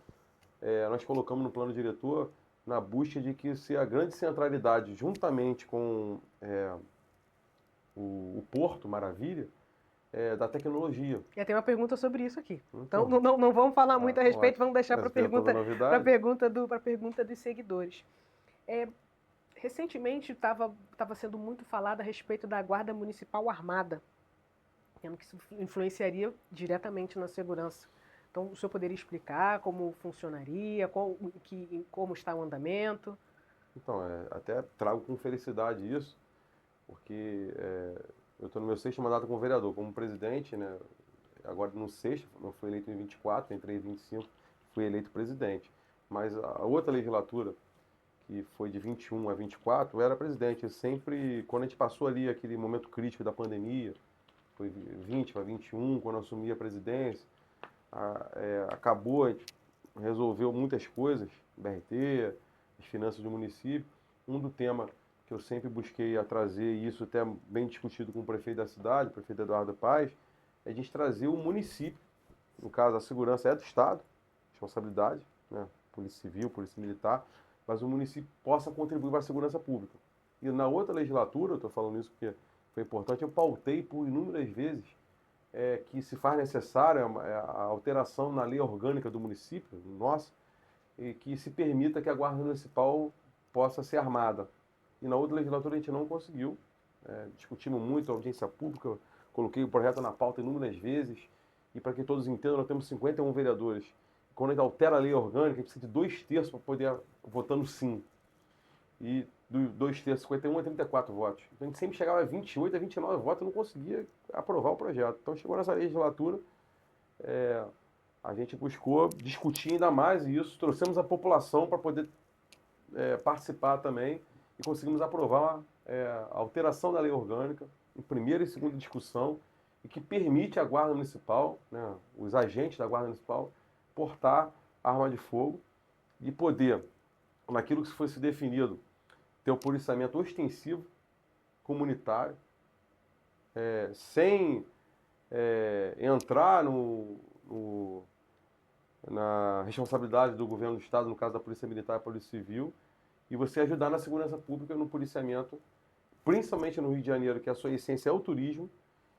Nós colocamos no plano diretor na busca de que se a grande centralidade, juntamente com o Porto Maravilha, da tecnologia. E tem uma pergunta sobre isso aqui. Então não vamos falar muito a respeito, vamos deixar para a pergunta dos seguidores. Recentemente estava sendo muito falado a respeito da Guarda Municipal Armada, que isso influenciaria diretamente na segurança. Então, o senhor poderia explicar como funcionaria, como está o andamento? Então, até trago com felicidade isso, porque eu estou no meu 6º mandato como vereador, como presidente, né? Agora no 6º, eu fui eleito em 24, entrei em 25, fui eleito presidente. Mas a outra legislatura, que foi de 21 a 24, eu era presidente. Eu sempre, quando a gente passou ali aquele momento crítico da pandemia, foi 20 para 21, quando eu assumi a presidência, acabou, a gente resolveu muitas coisas, BRT, as finanças do município. Do tema que eu sempre busquei a trazer, e isso até bem discutido com o prefeito da cidade, o prefeito Eduardo Paes, é a gente trazer o município, no caso a segurança é do Estado, responsabilidade, né? Polícia Civil, Polícia Militar, mas o município possa contribuir para a segurança pública. E na outra legislatura, eu estou falando isso porque foi importante, eu pautei por inúmeras vezes que se faz necessária a alteração na lei orgânica do município, nossa, e que se permita que a Guarda Municipal possa ser armada. E na outra legislatura a gente não conseguiu. Discutimos muito a audiência pública, coloquei o projeto na pauta inúmeras vezes, e para que todos entendam, nós temos 51 vereadores. Quando a gente altera a lei orgânica, a gente precisa de 2/3 para poder votar no sim. E 2 terços, 51 a 34 votos. Então a gente sempre chegava a 28 a 29 votos e não conseguia aprovar o projeto. Então chegou nessa legislatura, a gente buscou discutir ainda mais isso, trouxemos a população para poder participar também e conseguimos aprovar a alteração da lei orgânica em primeira e segunda discussão e que permite à Guarda Municipal, né, os agentes da Guarda Municipal, portar arma de fogo e poder, naquilo que fosse definido, ter o policiamento ostensivo, comunitário, sem entrar na responsabilidade do governo do Estado, no caso da Polícia Militar e Polícia Civil, e você ajudar na segurança pública, no policiamento, principalmente no Rio de Janeiro, que a sua essência é o turismo,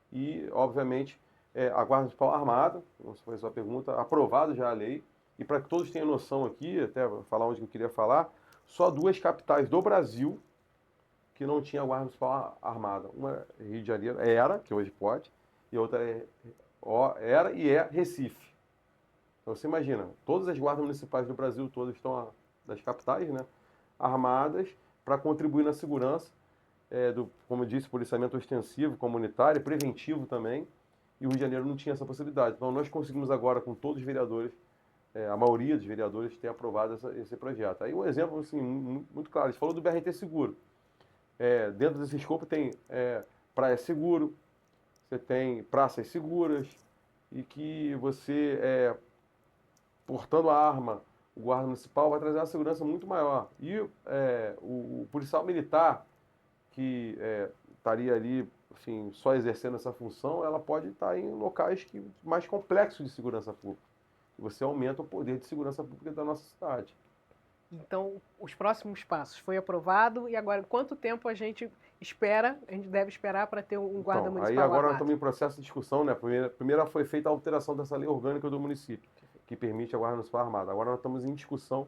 e, obviamente, a Guarda Municipal Armada, não foi a sua pergunta, aprovado já a lei, e para que todos tenham noção aqui, até falar onde eu queria falar, só 2 capitais do Brasil que não tinha Guarda Municipal Armada. Uma é Rio de Janeiro, que hoje pode, e outra era e é Recife. Então você imagina, todas as guardas municipais do Brasil todas estão, das capitais, né, armadas para contribuir na segurança, como eu disse, policiamento ostensivo, comunitário, preventivo também, e o Rio de Janeiro não tinha essa possibilidade. Então nós conseguimos agora, com todos os vereadores, a maioria dos vereadores ter aprovado esse projeto. Aí um exemplo assim, muito claro, a gente falou do BRT Seguro. Dentro desse escopo tem praia seguro, você tem praças seguras, e que você, portando a arma, o guarda municipal vai trazer uma segurança muito maior. E o policial militar, que estaria ali, enfim, só exercendo essa função, ela pode estar em locais mais complexos de segurança pública. E você aumenta o poder de segurança pública da nossa cidade. Então, os próximos passos foi aprovado e agora quanto tempo a gente deve esperar para ter um guarda municipal aí agora nós armado? estamos em processo de discussão, né? Primeiro foi feita a alteração dessa lei orgânica do município, que permite a Guarda Municipal Armada. Agora nós estamos em discussão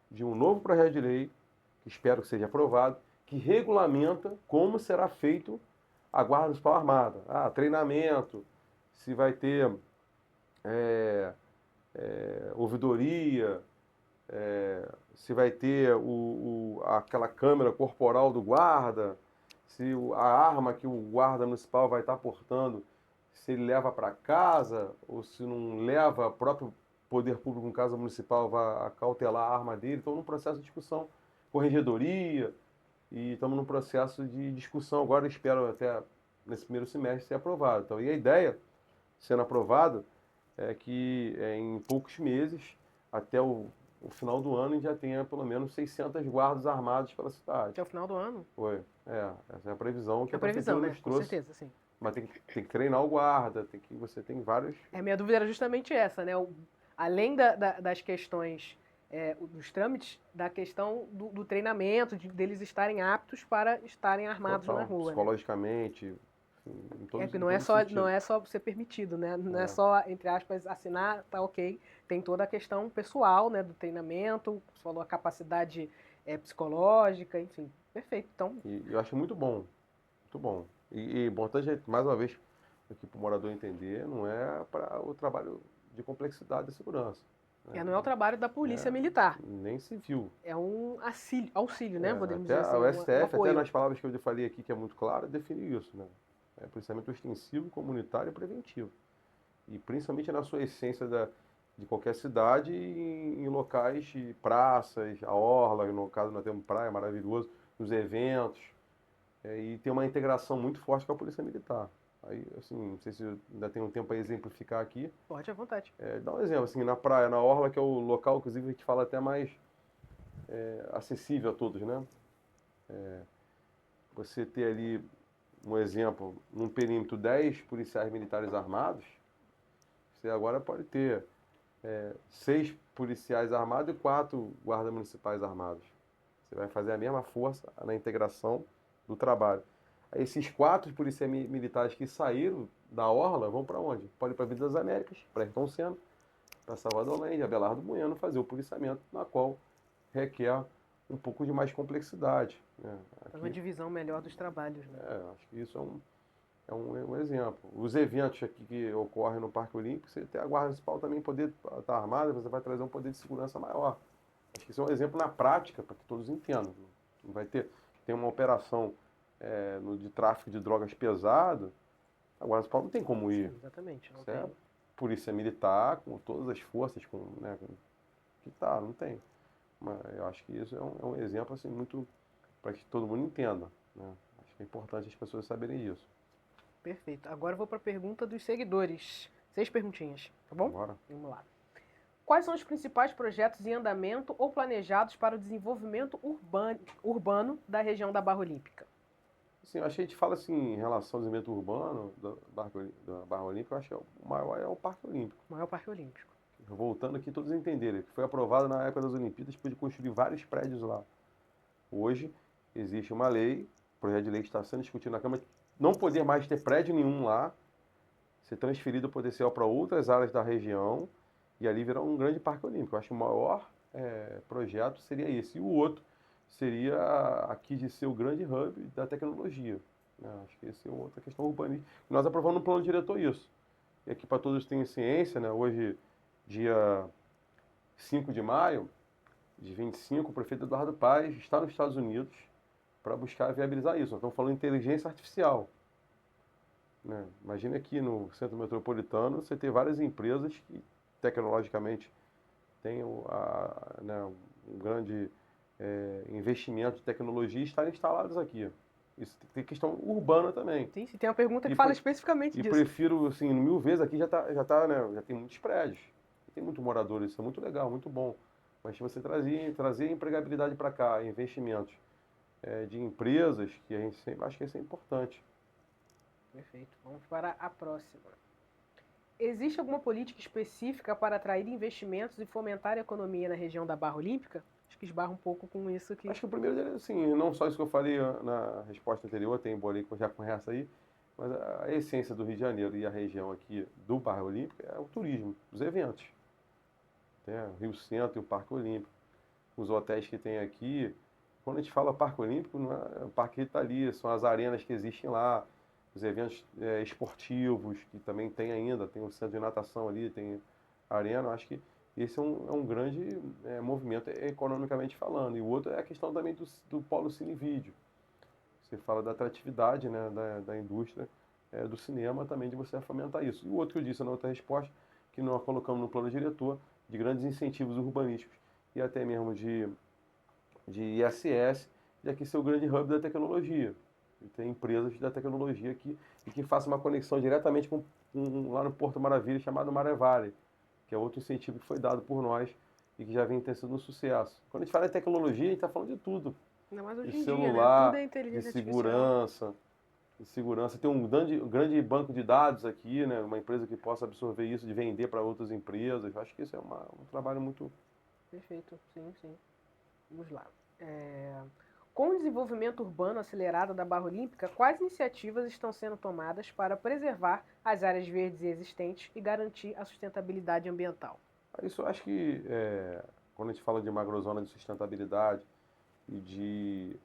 de um novo projeto de lei, que espero que seja aprovado, que regulamenta como será feito a Guarda Municipal Armada. Treinamento, se vai ter ouvidoria, se vai ter aquela câmera corporal do guarda, se a arma que o guarda municipal vai estar portando, se ele leva para casa ou se não leva, o próprio poder público, no caso municipal, vai cautelar a arma dele. Então, num processo de discussão, corregedoria, e estamos num processo de discussão. Agora, espero até nesse primeiro semestre ser aprovado. Então, e a ideia, sendo aprovado, é que em poucos meses, até o final do ano, a gente já tenha pelo menos 600 guardas armados pela cidade. Até o final do ano? Essa é a previsão que a previsão, né? nos trouxe. Com certeza, sim. Mas tem que treinar o guarda, você tem vários... Minha dúvida era justamente essa, né? Além das questões dos trâmites, da questão do treinamento, deles estarem aptos para estarem armados na rua. Psicologicamente, né? que não é só ser permitido, né? Não é só, entre aspas, assinar, tá ok. Tem toda a questão pessoal, né? Do treinamento, você falou a capacidade psicológica, enfim. Perfeito. Então... E eu acho muito bom. Muito bom. E importante, mais uma vez, aqui para o morador entender, não é para o trabalho de complexidade da segurança. Não é o trabalho da polícia militar. Nem civil. É um auxílio, né? Podemos dizer assim. O STF, até nas palavras que eu falei aqui, que é muito claro, define isso, né? Policiamento ostensivo, comunitário e preventivo. E principalmente na sua essência de qualquer cidade, em locais de praças, a orla, no caso nós temos praia, maravilhoso, nos eventos, e tem uma integração muito forte com a Polícia Militar. Aí, assim, não sei se ainda tem um tempo para exemplificar aqui. Pode, à vontade. Dá um exemplo, assim, na praia, na orla, que é o local, inclusive, a gente fala até mais acessível a todos, né? Você ter ali, um exemplo, num perímetro 10 policiais militares armados, você agora pode ter 6 policiais armados e 4 guardas municipais armados. Você vai fazer a mesma força na integração do trabalho. Aí esses 4 policiais militares que saíram da orla vão para onde? Podem ir para a Vida das Américas, para Ayrton Senna, para Salvador Allende, Abelardo Bueno, fazer o policiamento, na qual requer um pouco de mais complexidade. Né? Uma divisão melhor dos trabalhos. Né? Acho que isso é um exemplo. Os eventos aqui que ocorrem no Parque Olímpico, você tem a Guarda Municipal também poder estar armada, você vai trazer um poder de segurança maior. Acho que isso é um exemplo na prática, para que todos entendam. Não vai ter... tem uma operação de tráfico de drogas pesado, a Guarda Municipal não tem como ir. Sim, exatamente. Não Isso é tem. polícia militar, com todas as forças, que tá, não tem. Mas eu acho que isso é um exemplo assim, muito para que todo mundo entenda. Né? Acho que é importante as pessoas saberem isso. Perfeito. Agora eu vou para a pergunta dos seguidores. 6 perguntinhas, tá bom? Bora? Vamos lá. Quais são os principais projetos em andamento ou planejados para o desenvolvimento urbano da região da Barra Olímpica? Assim, eu acho que a gente fala assim, em relação ao desenvolvimento urbano da Barra Olímpica, eu acho que o maior é o Parque Olímpico. O maior parque olímpico. Voltando aqui, todos entenderem, que foi aprovado na época das Olimpíadas, pôde construir vários prédios lá. Hoje, existe uma lei, o projeto de lei que está sendo discutido na Câmara, não poder mais ter prédio nenhum lá, ser transferido o potencial para outras áreas da região, e ali virar um grande parque olímpico. Eu acho que o maior projeto seria esse. E o outro seria aqui de ser o grande hub da tecnologia. Né? Acho que essa é outra questão urbanística. Nós aprovamos no plano diretor isso. E aqui para todos têm ciência, né? Hoje, dia 5 de maio de 25, o prefeito Eduardo Paes está nos Estados Unidos para buscar viabilizar isso. Nós estamos falando de inteligência artificial. Né? Imagina aqui no centro metropolitano você ter várias empresas que tecnologicamente têm um grande investimento de tecnologia e estarem instaladas aqui. Isso tem questão urbana também. Sim, se tem uma pergunta que fala especificamente disso. E prefiro, assim, 1000 vezes aqui já tem muitos prédios, tem muito moradores, isso é muito legal, muito bom. Mas se você trazer empregabilidade para cá, investimentos de empresas, que a gente sempre acho que isso é importante. Perfeito. Vamos para a próxima. Existe alguma política específica para atrair investimentos e fomentar a economia na região da Barra Olímpica? Acho que esbarra um pouco com isso aqui. Acho que o primeiro dele, assim, não só isso que eu falei na resposta anterior, tem Bolinha que já conhece aí, mas a essência do Rio de Janeiro e a região aqui do Barra Olímpica é o turismo, os eventos. Tem o Rio Centro e o Parque Olímpico. Os hotéis que tem aqui, quando a gente fala Parque Olímpico, não é o Parque Rita ali, são as arenas que existem lá, os eventos esportivos, que também tem ainda, tem o centro de natação ali, tem a arena, acho que esse é um grande movimento economicamente falando. E o outro é a questão também do polo cinevídeo. Você fala da atratividade, né, da indústria do cinema também, de você fomentar isso. E o outro que eu disse na outra resposta, que nós colocamos no plano diretor, de grandes incentivos urbanísticos e até mesmo de ISS, de aqui ser o grande hub da tecnologia. E tem empresas da tecnologia aqui e que façam uma conexão diretamente com lá no Porto Maravilha chamado Marevale, que é outro incentivo que foi dado por nós e que já vem tendo sido um sucesso. Quando a gente fala em tecnologia, a gente está falando de tudo. Ainda mais hoje De em dia, celular, né? Tudo é inteligência artificial. de segurança. Tem um grande banco de dados aqui, né? Uma empresa que possa absorver isso, de vender para outras empresas. Eu acho que isso é um trabalho muito... Perfeito, sim, sim. Vamos lá. Com o desenvolvimento urbano acelerado da Barra Olímpica, quais iniciativas estão sendo tomadas para preservar as áreas verdes existentes e garantir a sustentabilidade ambiental? Isso eu acho que, quando a gente fala de uma agrozona de sustentabilidade e de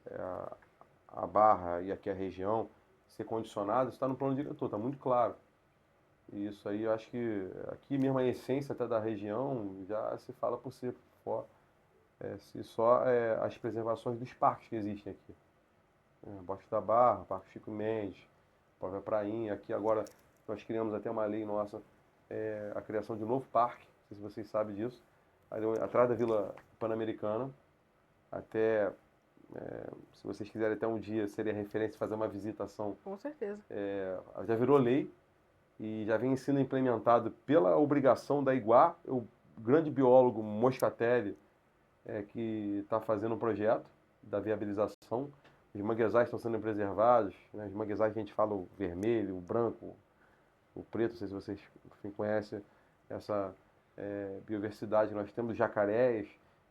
a Barra e aqui a região ser condicionado, está no plano diretor, está muito claro. E isso aí eu acho que aqui mesmo a essência até da região já se fala por si só as preservações dos parques que existem aqui. Bosque da Barra, Parque Chico Mendes, própria Prainha. Aqui agora nós criamos até uma lei nossa, a criação de um novo parque, não sei se vocês sabem disso, ali, atrás da Vila Pan-Americana. Até, se vocês quiserem até um dia, seria referência fazer uma visitação. Com certeza. Já virou lei e já vem sendo implementado pela obrigação da Iguá, o grande biólogo Moscatelli, que está fazendo um projeto da viabilização. Os manguezais estão sendo preservados, né? Os manguezais que a gente fala o vermelho, o branco, o preto, não sei se vocês conhecem essa biodiversidade. Nós temos jacarés,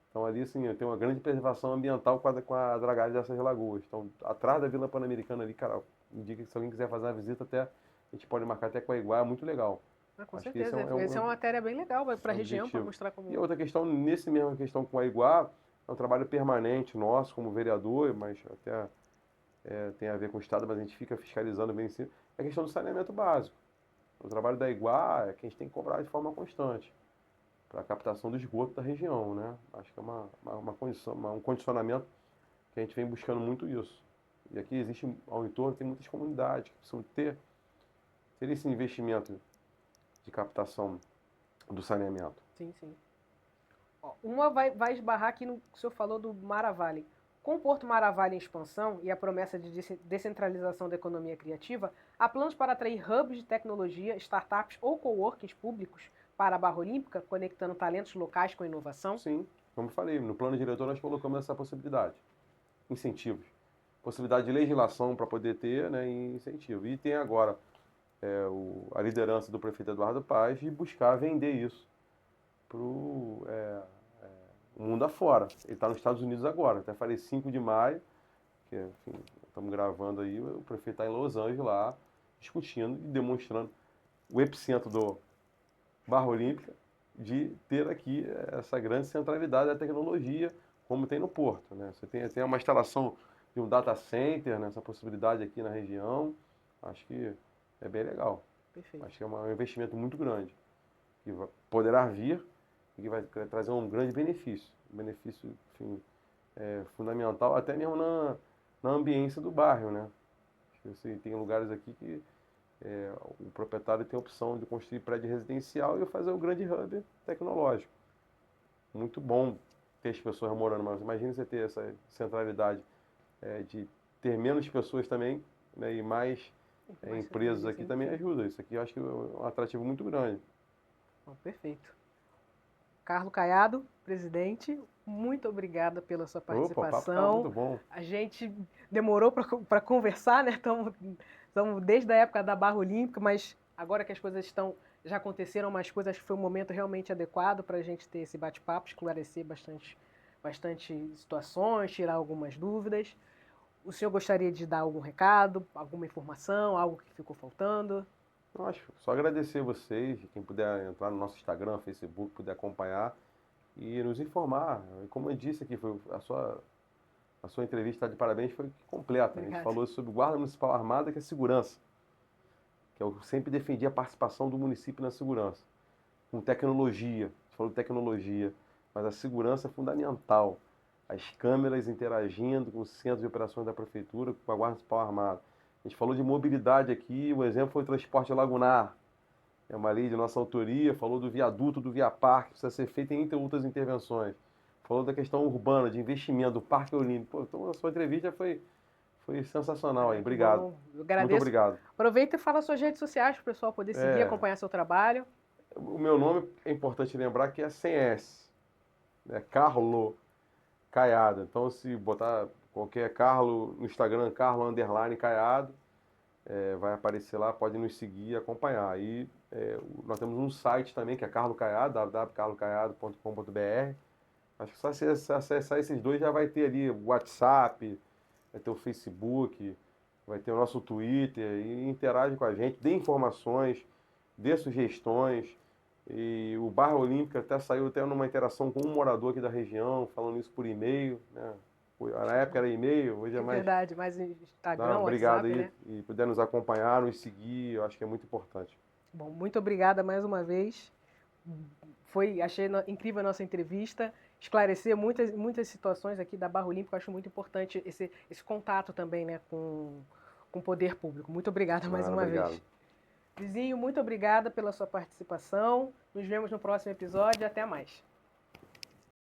então ali assim, tem uma grande preservação ambiental com a dragagem dessas lagoas. Então, atrás da Vila Pan-Americana ali, cara, indica que se alguém quiser fazer uma visita até, a gente pode marcar até com a Iguá, é muito legal. Com certeza, essa é uma matéria bem legal para a região, para mostrar como... E outra questão, nesse mesma questão com a Iguá, é um trabalho permanente nosso como vereador, mas até tem a ver com o Estado, mas a gente fica fiscalizando bem em cima, é a questão do saneamento básico. O trabalho da Iguá é que a gente tem que cobrar de forma constante para a captação do esgoto da região, né? Acho que é uma condição, um condicionamento que a gente vem buscando muito isso. E aqui existe, ao entorno, tem muitas comunidades que precisam ter esse investimento de captação do saneamento. Sim, sim. Ó, uma vai esbarrar aqui no que o senhor falou do Maravalli. Com o Porto Maravalli em expansão e a promessa de descentralização da economia criativa, há planos para atrair hubs de tecnologia, startups ou coworkings públicos para a Barra Olímpica, conectando talentos locais com inovação? Sim, como eu falei, no plano diretor nós colocamos essa possibilidade. Incentivos. Possibilidade de legislação para poder ter, né, e incentivo. E tem agora a liderança do prefeito Eduardo Paes de buscar vender isso para o mundo afora. Ele está nos Estados Unidos agora, até falei 5 de maio, que enfim, estamos gravando aí, o prefeito está em Los Angeles lá, discutindo e demonstrando o epicentro do Barra Olímpica de ter aqui essa grande centralidade da tecnologia, como tem no Porto, né? Você tem uma instalação de um data center, né, essa possibilidade aqui na região, acho que é bem legal. Perfeito. Acho que é um investimento muito grande, que poderá vir e que vai trazer um grande benefício. Um benefício, enfim, fundamental, até mesmo na ambiência do bairro, né? Você tem lugares aqui que o proprietário tem a opção de construir prédio residencial e fazer um grande hub tecnológico. Muito bom ter as pessoas morando, mas imagine você ter essa centralidade de ter menos pessoas também, né, e mais empresas aqui também ajuda. Isso aqui eu acho que é um atrativo muito grande. Bom, perfeito. Carlos Caiado, presidente, muito obrigada pela sua participação. Opa, o papo tá muito bom. A gente demorou para conversar, né? Estamos desde a época da Barra Olímpica, mas agora que as coisas já aconteceram mais coisas, acho que foi um momento realmente adequado para a gente ter esse bate-papo, esclarecer bastante situações, tirar algumas dúvidas. O senhor gostaria de dar algum recado, alguma informação, algo que ficou faltando? Acho só agradecer a vocês, quem puder entrar no nosso Instagram, Facebook, puder acompanhar e nos informar. Como eu disse aqui, a sua entrevista está de parabéns, foi completa. Obrigada. A gente falou sobre Guarda Municipal Armada, que é segurança. Que eu sempre defendi a participação do município na segurança. Com tecnologia, a gente falou de tecnologia, mas a segurança é fundamental. As câmeras interagindo com o centro de operações da prefeitura, com a Guarda Municipal Armada. A gente falou de mobilidade aqui, o exemplo foi o transporte lagunar. É uma lei de nossa autoria, falou do viaduto do Via Parque, que precisa ser feito entre outras intervenções. Falou da questão urbana, de investimento, do Parque Olímpico. Pô, então a sua entrevista foi sensacional aí. Obrigado. Bom, eu agradeço. Muito obrigado. Aproveita e fala suas redes sociais para o pessoal poder seguir, acompanhar seu trabalho. O meu nome é importante lembrar que é sem S. É Carlo Caiado. Então, se botar qualquer Carlo no Instagram, Carlo_Caiado, vai aparecer lá, pode nos seguir e acompanhar. Aí nós temos um site também, que é Carlo Caiado, www.carlocaiado.com.br. Acho que só se acessar esses dois já vai ter ali o WhatsApp, vai ter o Facebook, vai ter o nosso Twitter, e interage com a gente, dê informações, dê sugestões. E o Barra Olímpica até saiu numa interação com um morador aqui da região, falando isso por e-mail, né? Na época era e-mail, hoje é mais... Verdade, mais Instagram, obrigado WhatsApp, aí, né? E puder nos acompanhar, nos seguir, eu acho que é muito importante. Bom, muito obrigada mais uma vez. Achei incrível a nossa entrevista, esclarecer muitas situações aqui da Barra Olímpica. Eu acho muito importante esse contato também, né, com o poder público. Muito obrigada mais uma vez. Vizinho, muito obrigada pela sua participação. Nos vemos no próximo episódio. Até mais.